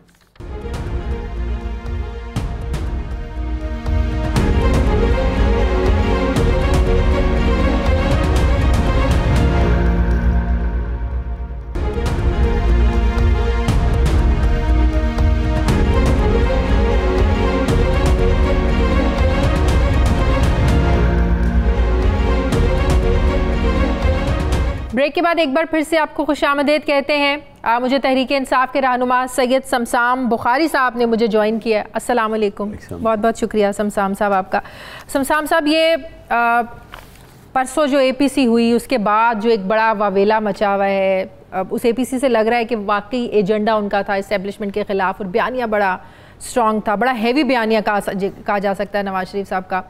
ब्रेक के बाद एक बार फिर से आपको खुशामदीद कहते हैं। मुझे तहरीक इंसाफ के रहनुमा सैयद शमशाम बुखारी साहब ने मुझे ज्वाइन किया। अस्सलाम वालेकुम, बहुत बहुत शुक्रिया शमशाम साहब आपका। शमशाम साहब ये परसों जो APC हुई उसके बाद जो एक बड़ा वावेला मचा हुआ है, उस APC से लग रहा है कि वाकई एजेंडा उनका था इस्टेब्लिशमेंट के ख़िलाफ़ और बयानिया बड़ा स्ट्रॉन्ग था, बड़ा हैवी बयानिया कहा जा सकता है नवाज शरीफ साहब का।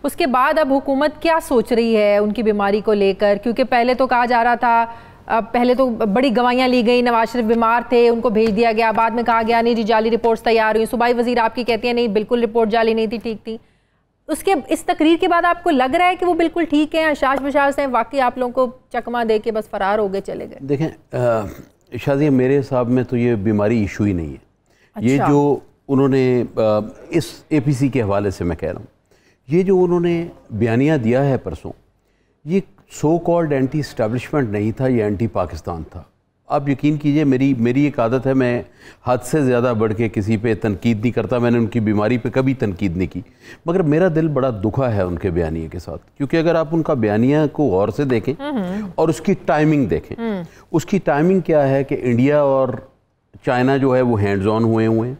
उसके बाद अब हुकूमत क्या सोच रही है उनकी बीमारी को लेकर, क्योंकि पहले तो कहा जा रहा था, पहले तो बड़ी गवाहियाँ ली गई, नवाज शरीफ बीमार थे उनको भेज दिया गया, बाद में कहा गया नहीं जी जाली रिपोर्ट्स तैयार हुई, सूबाई वजीर आपकी कहती है नहीं बिल्कुल रिपोर्ट जाली नहीं थी, ठीक थी। उसके इस तकरीर के बाद आपको लग रहा है कि वो बिल्कुल ठीक है, आशाश बशाश हैं, वाकई आप लोगों को चकमा दे के बस फरार हो गए चले गए? देखें शादी मेरे हिसाब में तो ये बीमारी इशू ही नहीं है। अच्छा। ये जो उन्होंने इस APC के हवाले से मैं कह रहा हूँ, ये जो उन्होंने बयानिया दिया है परसों, ये सो कॉल्ड एंटी इस्टेब्लिशमेंट नहीं था, ये एंटी पाकिस्तान था। आप यकीन कीजिए मेरी एक आदत है, मैं हद से ज़्यादा बढ़ के किसी पे तनकीद नहीं करता, मैंने उनकी बीमारी पे कभी तनकीद नहीं की, मगर मेरा दिल बड़ा दुखा है उनके बयानिया के साथ, क्योंकि अगर आप उनका बयानिया को गौर से देखें और उसकी टाइमिंग देखें, उसकी टाइमिंग क्या है कि इंडिया और चाइना जो है वो हैंड्स ऑन हुए हैं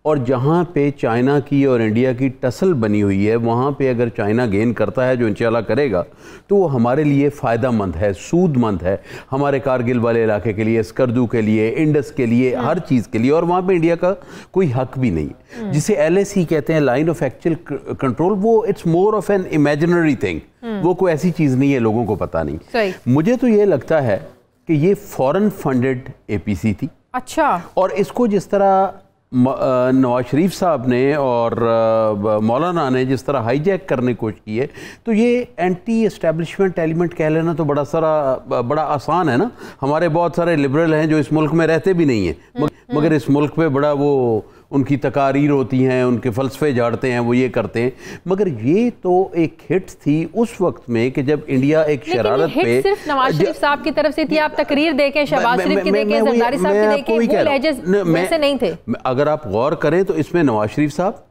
और जहाँ पे चाइना की और इंडिया की टसल बनी हुई है, वहाँ पे अगर चाइना गेन करता है, जो इंशाल्लाह करेगा, तो वो हमारे लिए फ़ायदामंद है, सूदमंद है, हमारे कारगिल वाले इलाके के लिए, स्कर्दू के लिए, इंडस के लिए, हर चीज़ के लिए। और वहाँ पे इंडिया का कोई हक भी नहीं है, जिसे LAC कहते हैं, लाइन ऑफ एक्चुअल कंट्रोल, वो it's more of an imaginary thing, वो कोई ऐसी चीज़ नहीं है, लोगों को पता नहीं। मुझे तो ये लगता है कि ये फॉरेन फंडेड APC थी। अच्छा। और इसको जिस तरह नवाज शरीफ साहब ने और मौलाना ने जिस तरह हाईजैक करने की कोशिश की है, तो ये एंटी एस्टेब्लिशमेंट एलिमेंट कह लेना तो बड़ा आसान है ना। हमारे बहुत सारे लिबरल हैं जो इस मुल्क में रहते भी नहीं हैं, मगर इस मुल्क पे बड़ा वो उनकी तकारीर होती हैं, उनके फ़लसफ़े झाड़ते हैं, वो ये करते हैं। मगर ये तो एक हिट थी उस वक्त में कि जब इंडिया एक शरारत पे सिर्फ नवाज शरीफ साहब की तरफ से थी। आप तकरीर देखें, शहबाज शरीफ की देखें, जरदारी साहब की देखें, वो लहजे वैसे नहीं थे। अगर आप गौर करें तो इसमें नवाज शरीफ साहब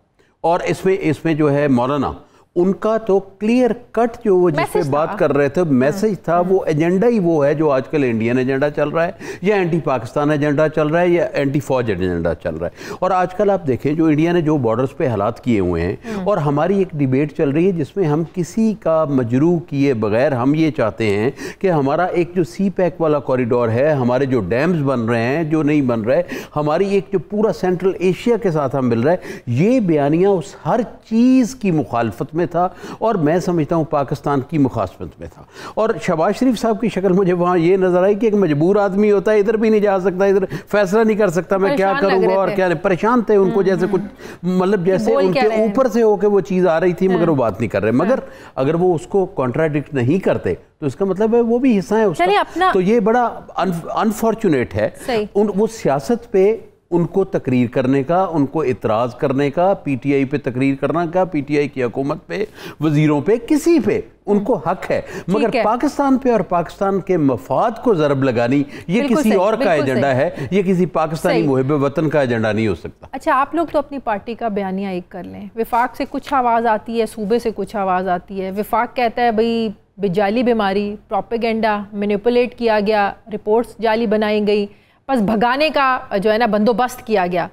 और इसमें जो है मौलाना, उनका तो क्लियर कट जो वो जिस पे बात कर रहे थे, मैसेज था, वो एजेंडा ही वो है जो आजकल इंडियन एजेंडा चल रहा है, या एंटी पाकिस्तान एजेंडा चल रहा है, या एंटी फौज एजेंडा चल रहा है। और आजकल आप देखें जो इंडिया ने जो बॉर्डर्स पे हालात किए हुए हैं, और हमारी एक डिबेट चल रही है जिसमें हम किसी का मजरू किए बगैर हम ये चाहते हैं कि हमारा एक जो CPEC वाला कॉरिडोर है, हमारे जो डैम्स बन रहे हैं, जो नहीं बन रहे, हमारी एक जो पूरा सेंट्रल एशिया के साथ हम मिल रहा है, ये बयानियाँ उस हर चीज़ की मुखालफत में था, और मैं समझता हूं पाकिस्तान की मुखासमत में था। और शहबाज शरीफ साहब की शक्ल मुझे वहां ये नजर आई कि एक मजबूर आदमी होता है, इधर भी नहीं जा सकता, इधर फैसला नहीं कर सकता, मैं क्या करूंगा और क्या नहीं। परेशान थे, उनको जैसे कुछ मतलब जैसे उनके ऊपर से होकर वो चीज़ आ रही थी, मगर वो बात नहीं कर रहे। मगर अगर वो उसको कॉन्ट्राडिक्ट नहीं करते तो इसका मतलब है वो भी हिस्सा है उसका। तो ये बड़ा अनफॉर्चुनेट है। वो सियासत पे उनको तकरीर करने का, उनको इतराज़ करने का, PTI पे तकरीर करने का, PTI की हुकूमत पे, वजीरों पे, किसी पे उनको हक है, मगर पाकिस्तान पे और पाकिस्तान के मफाद को ज़रब लगानी ये किसी और का एजेंडा है, ये किसी पाकिस्तानी मुहिब वतन का एजेंडा नहीं हो सकता। अच्छा, आप लोग तो अपनी पार्टी का बयानिया एक कर लें, विफाक से कुछ आवाज़ आती है, सूबे से कुछ आवाज़ आती है। विफाक कहता है भाई जाली बीमारी, प्रोपेगेंडा, मैनिपुलेट किया गया, रिपोर्ट्स जाली बनाई गई, बस भगाने का जो है ना बंदोबस्त किया गया।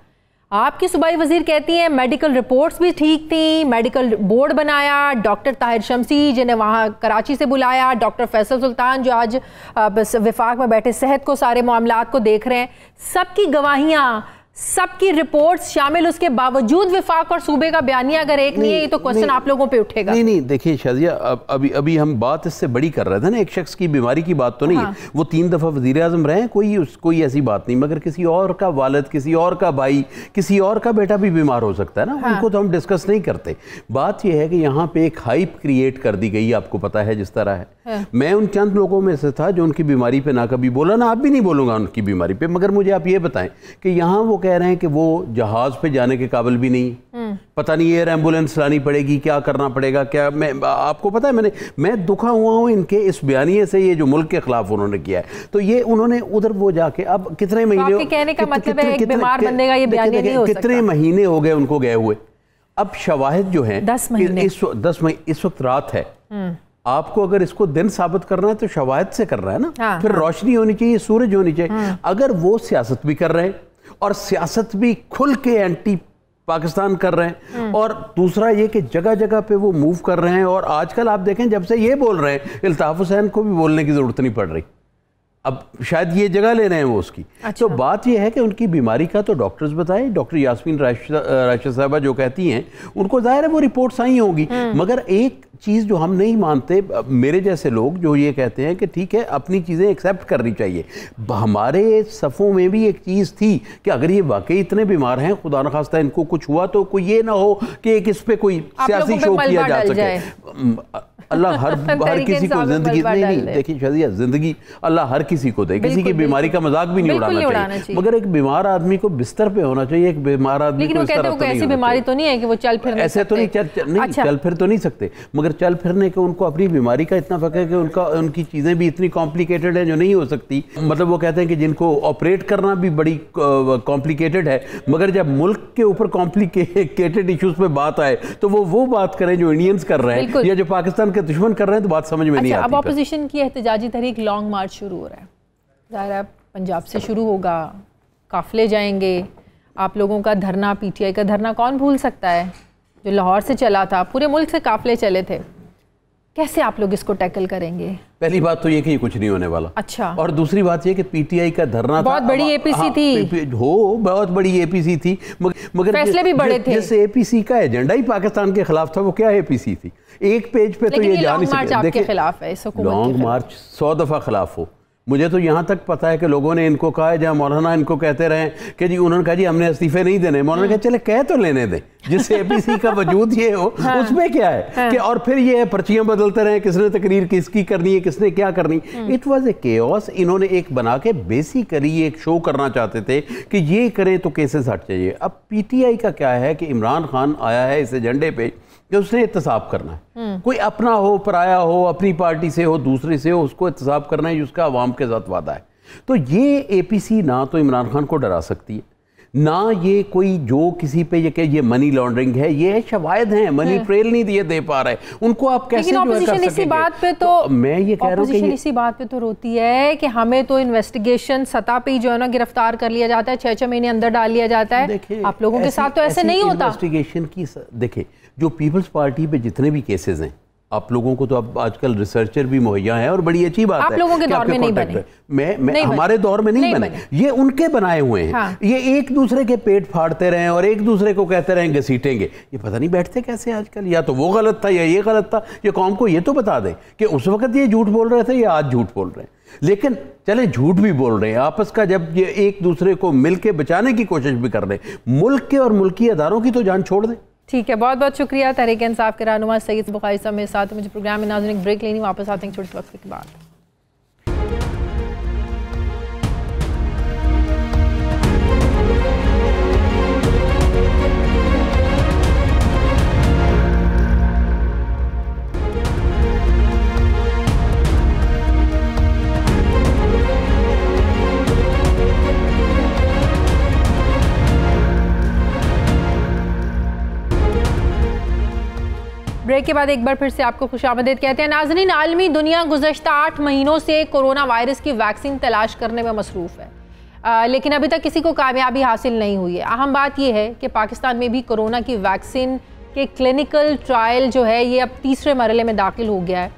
आपकी सूबाई वजीर कहती हैं मेडिकल रिपोर्ट्स भी ठीक थी, मेडिकल बोर्ड बनाया, डॉक्टर ताहिर शमसी जिन्हें वहाँ कराची से बुलाया, डॉक्टर फैसल सुल्तान जो आज विफाक में बैठे सेहत को सारे मामलात को देख रहे हैं, सबकी गवाहियाँ, सबकी रिपोर्ट्स शामिल, उसके बावजूद विफाक और सूबे का बयानिया अगर एक नहीं है, ये तो क्वेश्चन आप लोगों पे उठेगा। नहीं देखिए शाजिया, अभी हम बात इससे बड़ी कर रहे थे ना, एक शख्स की बीमारी की बात तो नहीं है। वो 3 दफ़ा वज़ीर आज़म रहे हैं, कोई ऐसी बात नहीं, मगर किसी और का वालिद, किसी और का भाई, किसी और का बेटा भी बीमार हो सकता है ना, उनको तो हम डिस्कस नहीं करते। बात यह है कि यहाँ पे एक हाइप क्रिएट कर दी गई, आपको पता है जिस तरह है। मैं उन चंद लोगों में से था जो उनकी बीमारी पे ना कभी बोला, ना आप भी नहीं बोलूँगा उनकी बीमारी पे, मगर मुझे आप ये बताएं कि यहाँ वो कह रहे हैं कि वो जहाज पे जाने के काबिल भी नहीं, पता नहीं एयर एम्बुलेंस लानी पड़ेगी, क्या करना पड़ेगा, क्या मैं आपको पता है मैं दुखा हुआ हूँ इनके इस बयानिए से, ये जो मुल्क के खिलाफ उन्होंने किया है। तो ये उन्होंने उधर वो जाके अब कितने महीने, कहने का मतलब है एक बीमार बंदे का ये बयानिया नहीं हो सकता। कितने महीने हो गए उनको गए हुए, अब शवाहिद जो है 10 महीने, इस वक्त रात है, आपको अगर इसको दिन साबित करना है तो शवाहिद से करना है ना। फिर रोशनी होनी चाहिए, सूरज होनी चाहिए। अगर वो सियासत भी कर रहे हैं और सियासत भी खुल के एंटी पाकिस्तान कर रहे हैं, और दूसरा ये कि जगह जगह पे वो मूव कर रहे हैं, और आजकल आप देखें जब से ये बोल रहे हैं इल्ताफ हुसैन को भी बोलने की जरूरत नहीं पड़ रही, अब शायद ये जगह ले रहे हैं वो उसकी। तो बात ये है कि उनकी बीमारी का तो डॉक्टर्स बताएं, डॉक्टर यास्मीन राशिद साहबा जो कहती हैं उनको जाहिर है वो रिपोर्ट्स आई होंगी, मगर एक चीज़ जो हम नहीं मानते, मेरे जैसे लोग जो ये कहते हैं कि ठीक है अपनी चीज़ें एक्सेप्ट करनी चाहिए। हमारे सफ़ों में भी एक चीज़ थी कि अगर ये वाकई इतने बीमार हैं, खुदा न खास्ता इनको कुछ हुआ, तो कोई ये ना हो कि एक इस पे कोई सियासी शो किया जा सके। अल्लाह हर किसी को जिंदगी नहीं देखिए शाजिया, जिंदगी अल्लाह हर किसी को दे, किसी की बीमारी का मजाक भी नहीं उड़ाना चाहिए, मगर एक बीमार आदमी को बिस्तर पे होना चाहिए, एक बीमार आदमी को इस तरह तो ऐसी बीमारी तो नहीं है कि वो चल फिर ऐसे तो नहीं चल फिर तो नहीं सकते, मगर चल फिरने के उनको अपनी बीमारी का इतना फ़र्क है कि उनकी चीज़ें भी इतनी कॉम्प्लिकेटेड है जो नहीं हो सकती। मतलब वो कहते हैं कि जिनको ऑपरेट करना भी बड़ी कॉम्प्लिकेटेड है, मगर जब मुल्क के ऊपर कॉम्प्लिकेटेड इश्यूज पे बात आए तो वो बात करें जो इंडियंस कर रहे हैं या जो पाकिस्तान के दुश्मन कर रहे हैं, तो बात समझ में नहीं आती। अब अपोजिशन की एहतजाजी तहरीक लॉन्ग मार्च शुरू हो रहा है, ज़ाहिर है पंजाब से शुरू होगा, काफिले जाएंगे, आप लोगों का धरना, पीटीआई का धरना कौन भूल सकता है, जो लाहौर से चला था, पूरे मुल्क से काफिले चले थे। कैसे आप लोग इसको टैकल करेंगे? पहली बात तो ये कि ये कुछ नहीं होने वाला। अच्छा। और दूसरी बात ये कि पीटीआई का धरना बहुत बड़ी एपीसी थी। बहुत बड़ी एपीसी थी, मगर फैसले भी बड़े थे। जिस एपीसी का एजेंडा ही पाकिस्तान के खिलाफ था, वो क्या एपीसी थी? एक पेज पे तो ये जान ही सकते। आपके खिलाफ है, लॉन्ग मार्च 100 दफा खिलाफ हो। मुझे तो यहाँ तक पता है कि लोगों ने इनको कहा है, जहाँ मौलाना इनको कहते रहे कि जी, उन्होंने कहा जी हमने इस्तीफे नहीं देने। मौलाना कहा चले कह तो लेने दें, जिस एपीसी का वजूद ये हो उसमें क्या है कि और फिर ये पर्चियां बदलते रहे, किसने तकरीर किसकी करनी है, किसने क्या करनी। It was a chaos. इन्होंने एक बना के बेसिकली एक शो करना चाहते थे कि ये करें तो केसेस हट जाइए। अब पीटीआई का क्या है कि इमरान खान आया है इस एजेंडे पे कि उसने एहतसाब करना है, कोई अपना हो, पराया हो, अपनी पार्टी से हो, दूसरे से हो, उसको एहतसाब करना है जिसका अवाम के साथ वादा है। तो ये एपीसी ना तो इमरान खान को डरा सकती है, ना ये कोई जो किसी पे ये मनी लॉन्ड्रिंग है, ये शवायद हैं, मनी ट्रेल नहीं दिए दे पा रहे, उनको आप कैसे जो कर सकेंगे? इसी बात पे तो मैं ये कह रहा हूँ कि इसी बात पे तो रोती है कि हमें तो इन्वेस्टिगेशन सतह पे ही जो है ना गिरफ्तार कर लिया जाता है, 6-6 महीने अंदर डाल लिया जाता है। आप लोगों के साथ तो ऐसे नहीं होता। इन्वेस्टिगेशन की देखिए, जो पीपल्स पार्टी पे जितने भी केसेस हैं, आप लोगों को तो अब आजकल रिसर्चर भी मुहैया है और बड़ी अच्छी बात है। आप लोगों के दौर में नहीं बने, मैं हमारे दौर में नहीं बने, ये उनके बनाए हुए हैं। हाँ। ये एक दूसरे के पेट फाड़ते रहे और एक दूसरे को कहते रहे घसीटेंगे, ये पता नहीं बैठते कैसे आजकल। या तो वो गलत था या ये गलत था। ये कौम को ये तो बता दें कि उस वक्त ये झूठ बोल रहे थे या आज झूठ बोल रहे हैं। लेकिन चले झूठ भी बोल रहे हैं आपस का, जब ये एक दूसरे को मिलकर बचाने की कोशिश भी कर रहे हैं, मुल्क के और मुल्की अदारों की तो जान छोड़ दें। ठीक है, बहुत बहुत शुक्रिया तहरीक इंसाफ के रहनुमा सैयद बुखारी साहब मेरे साथ। मुझे प्रोग्राम में नाज़रीन ब्रेक लेनी, वापस आते हैं छोटे से वक्त के बाद। ब्रेक के बाद एक बार फिर से आपको खुशामदीद कहते हैं। नाज़रीन, आलमी दुनिया गुज़श्ता 8 महीनों से कोरोना वायरस की वैक्सीन तलाश करने में मसरूफ़ है, लेकिन अभी तक किसी को कामयाबी हासिल नहीं हुई है। अहम बात यह है कि पाकिस्तान में भी कोरोना की वैक्सीन के क्लिनिकल ट्रायल जो है ये अब 3रे मरहले में दाखिल हो गया है।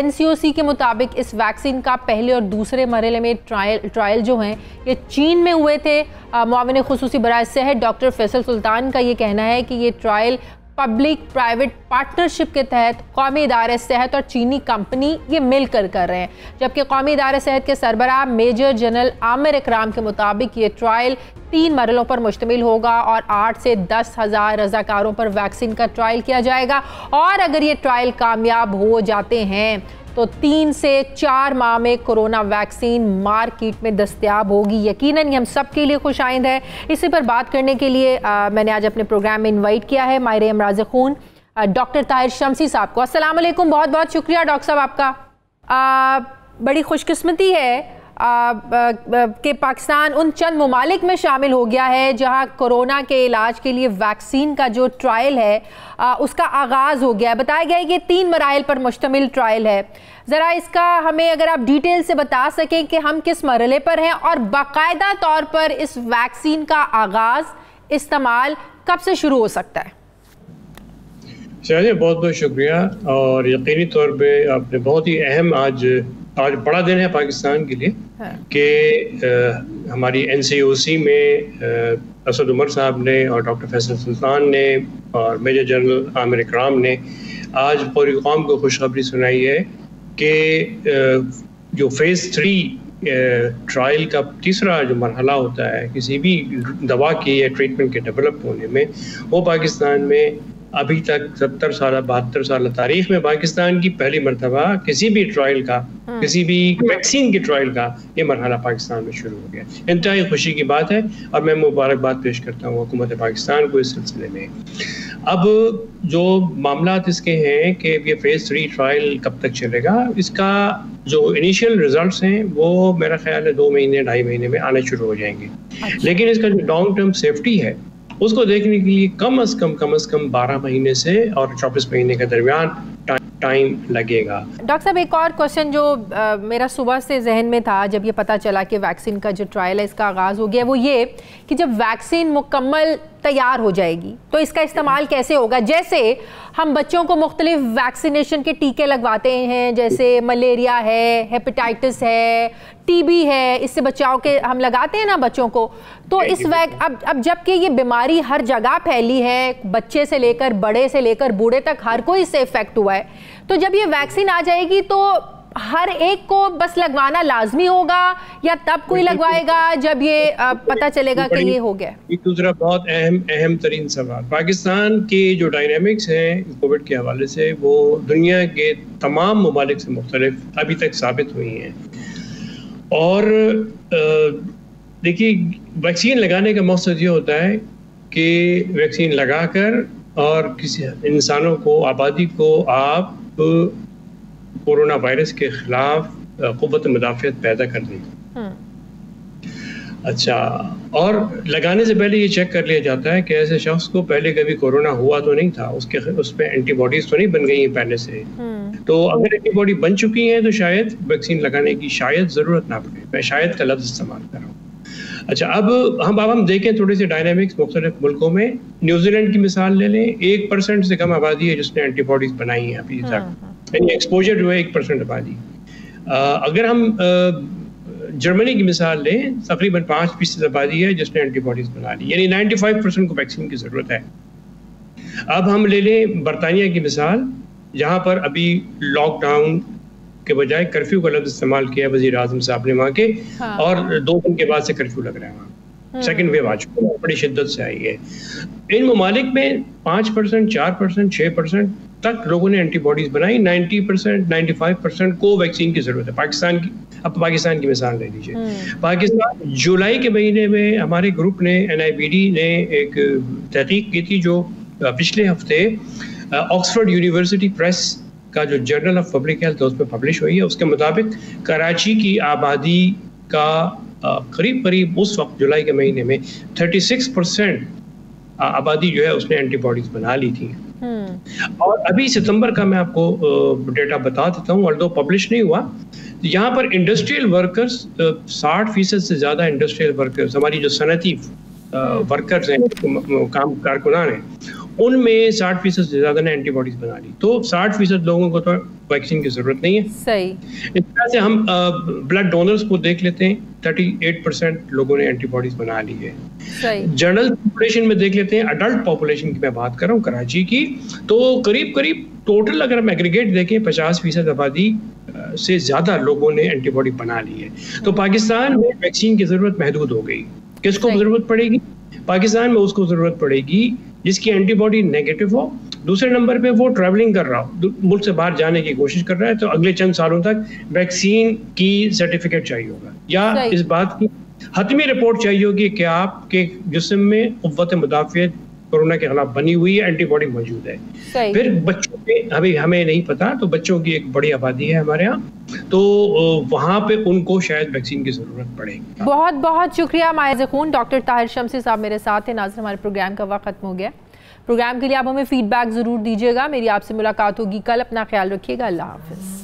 NCOC के मुताबिक इस वैक्सीन का पहले और दूसरे मरहले में ट्रायल जो हैं ये चीन में हुए थे। मुआविन खुसूसी बराए सेहत डॉक्टर फैसल सुल्तान का ये कहना है कि ये ट्रायल पब्लिक प्राइवेट पार्टनरशिप के तहत कौमी इदारे सेहत और चीनी कंपनी ये मिलकर कर रहे हैं, जबकि कौमी इदारे सेहत के सरबराह मेजर जनरल आमिर इकराम के मुताबिक ये ट्रायल 3 मरहलों पर मुश्तमिल होगा और 8 से 10 हज़ार रज़ाकारों पर वैक्सीन का ट्रायल किया जाएगा। और अगर ये ट्रायल कामयाब हो जाते हैं तो 3 से 4 माह में कोरोना वैक्सीन मार्केट में दस्तयाब होगी। यकीनन ये हम सब के लिए खुशाइंद है। इसी पर बात करने के लिए मैंने आज अपने प्रोग्राम में इनवाइट किया है माहिर अमराज़ खून डॉक्टर ताहिर शमसी साहब को। अस्सलाम वालेकुम, बहुत बहुत शुक्रिया डॉक्टर साहब आपका। बड़ी खुशकिस्मती है कि पाकिस्तान उन चंद ममालिक में शामिल हो गया है जहां कोरोना के इलाज के लिए वैक्सीन का जो ट्रायल है उसका आगाज़ हो गया है। बताया गया है कि 3 मराइल पर मुश्तमिल ट्रायल है। ज़रा इसका हमें अगर आप डिटेल से बता सकें कि हम किस मरहले पर हैं और बाकायदा तौर पर इस वैक्सीन का आगाज़ इस्तेमाल कब से शुरू हो सकता है? चलिए, बहुत बहुत शुक्रिया। और यकीनी तौर पे आपने बहुत ही अहम आज बड़ा दिन है पाकिस्तान के लिए कि हमारी NCOC में असद उमर साहब ने और डॉक्टर फैसल सुल्तान ने और मेजर जनरल आमिर इकराम ने आज पूरी कौम को खुशखबरी सुनाई है कि जो फेज़ 3 ट्रायल का 3रा जो मरहला होता है किसी भी दवा की या ट्रीटमेंट के डेवलप होने में, वो पाकिस्तान में अभी तक 70 साल 72 साल तारीख में पाकिस्तान की पहली मरतबा किसी भी ट्रायल का, किसी भी वैक्सीन के ट्रायल का ये मरहला पाकिस्तान में शुरू हो गया। इंतहाई खुशी की बात है और मैं मुबारकबाद पेश करता हूँ हुकूमत पाकिस्तान को इस सिलसिले में। अब जो मामलात इसके हैं कि ये फेज़ 3 ट्रायल कब तक चलेगा, इसका जो इनिशियल रिजल्ट्स हैं वो मेरा ख्याल है 2 महीने 2.5 महीने में आने शुरू हो जाएंगे। लेकिन इसका जो लॉन्ग टर्म सेफ्टी है उसको देखने के लिए कम अज़ कम 12 महीने से और 24 महीने के दरमियान टाइम टाइम लगेगा। डॉक्टर साहब, एक और क्वेश्चन जो मेरा सुबह से जहन में था जब ये पता चला कि वैक्सीन का जो ट्रायल है इसका आगाज़ हो गया, वो ये कि जब वैक्सीन मुकम्मल तैयार हो जाएगी तो इसका इस्तेमाल कैसे होगा। जैसे हम बच्चों को मुख्तलिफ वैक्सीनेशन के टीके लगवाते हैं, जैसे मलेरिया है, हेपेटाइटिस है, टीबी है, इससे बचाव के हम लगाते हैं ना बच्चों को। तो इस अब जबकि ये बीमारी हर जगह फैली है, बच्चे से लेकर बड़े से लेकर बूढ़े तक हर कोई इससे इफेक्ट हुआ है, तो जब ये वैक्सीन आ जाएगी तो हर एक को बस लगवाना लाजमी होगा या तब कोई लगवाएगा जब ये पता चलेगा कि ये हो गया। एक दूसरा बहुत अहम तरीन सवाल, पाकिस्तान के जो डायनामिक्स हैं कोविड के हवाले से वो दुनिया के तमाम ममालिक से मुख्तलिफ अभी तक साबित हुई हैं। और देखिए, वैक्सीन लगाने का मकसद ये होता है कि वैक्सीन लगाकर और किसी इंसानों को, आबादी को आप कोरोना वायरस के खिलाफ क़ुव्वत मुदाफ़ियत पैदा कर दें। अच्छा, और लगाने से पहले ये चेक कर लिया जाता है कि ऐसे शख्स को पहले कभी कोरोना हुआ तो नहीं था, उस पर एंटीबॉडीज तो नहीं बन गई हैं पहले से। तो अगर एंटीबॉडी बन चुकी हैं तो शायद वैक्सीन लगाने की शायद ज़रूरत ना पड़े। मैं शायद का लफ्ज़ इस्तेमाल कर रहा हूँ। अच्छा, अब हम देखें थोड़े से डायनामिक्स मुख्तलिफ मुल्कों में। न्यूजीलैंड की मिसाल ले लें, 1% से कम आबादी है जिसने एंटीबॉडीज बनाई हैं अभी तक, यानी एक्सपोजर हुआ है 1% आबादी। अगर हम जर्मनी की मिसाल लें, तकरीबन 5% आबादी है जिसने एंटीबॉडीज बना ली, यानी 95% को वैक्सीन की ज़रूरत है। अब हम ले लें बरतानिया की मिसाल, जहाँ पर अभी लॉकडाउन के बजाय कर्फ्यू का लफ्ज़ इस्तेमाल किया वज़ीर आज़म साहब ने वहाँ के, और 2 दिन के बाद से कर्फ्यू लग रहा है वहाँ। सेकेंड वेव आ चुकी है, बड़ी शिद्दत से आई है। इन ममालिक में 5%, 4%, 6% तक लोगों ने एंटीबॉडीज बनाई। 90%, 95% को वैक्सीन की जरूरत है। पाकिस्तान की मिसाल ले लीजिए। पाकिस्तान जुलाई के महीने में हमारे ग्रुप ने, NIBD ने एक तहकीक की थी जो पिछले हफ्ते ऑक्सफोर्ड यूनिवर्सिटी प्रेस का जो जर्नल ऑफ पब्लिक हेल्थ है उसमें पब्लिश हुई है। उसके मुताबिक कराची की आबादी का करीब उस वक्त जुलाई के महीने में 36% आबादी जो है उसने एंटीबॉडीज बना ली थी। और अभी सितंबर का मैं आपको डेटा बता देता हूँ, ऑल्दो पब्लिश नहीं हुआ। यहाँ पर इंडस्ट्रियल वर्कर्स 60% से ज़्यादा इंडस्ट्रियल वर्कर्स, हमारी जो सनती वर्कर्स हैं, काम कारकुनान हैं, उनमें 60% से ज़्यादा ने एंटीबॉडीज बना ली। तो 60% लोगों को तो वैक्सीन की ज़रूरत नहीं है। सही। इस तरह से हम ब्लड डोनर्स को देख लेते हैं, 38% लोगों ने एंटीबॉडीज बना ली है। जनरल पॉपुलेशन में देख लेते हैं, अडल्ट पॉपुलेशन की मैं बात कर रहा हूँ कराची की, तो करीब टोटल अगर हम एग्रीगेट देखें 50% आबादी से ज़्यादा लोगों ने एंटीबॉडी बना ली है। तो पाकिस्तान में वैक्सीन की ज़रूरत महदूद हो गई। किसको ज़रूरत पड़ेगी? पाकिस्तान में उसको ज़रूरत पड़ेगी जिसकी एंटीबॉडी नेगेटिव हो, दूसरे नंबर पे वो ट्रैवलिंग कर रहा हो, मुल्क से बाहर जाने की कोशिश कर रहा है, तो अगले चंद सालों तक वैक्सीन की सर्टिफिकेट चाहिए होगा, या इस बात की हतमी रिपोर्ट चाहिए होगी कि आपके जिस्म में क़ुव्वत मुदाफ़ियत कोरोना के खिलाफ बनी हुई है, एंटीबॉडी मौजूद है। फिर बच्चों में हमें नहीं पता, तो बच्चों की एक बड़ी आबादी है हमारे यहाँ, तो वहाँ पे उनको शायद वैक्सीन की ज़रूरत पड़ेगी। बहुत बहुत शुक्रिया माहिर खून डॉक्टर ताहिर शम्सी साहब मेरे साथ हैं। नाज़रीन, हमारे प्रोग्राम का वक्त खत्म हो गया। प्रोग्राम के लिए आप हमें फीडबैक ज़रूर दीजिएगा। मेरी आपसे मुलाकात होगी कल। अपना ख्याल रखिएगा। अल्लाह हाफ़िज़।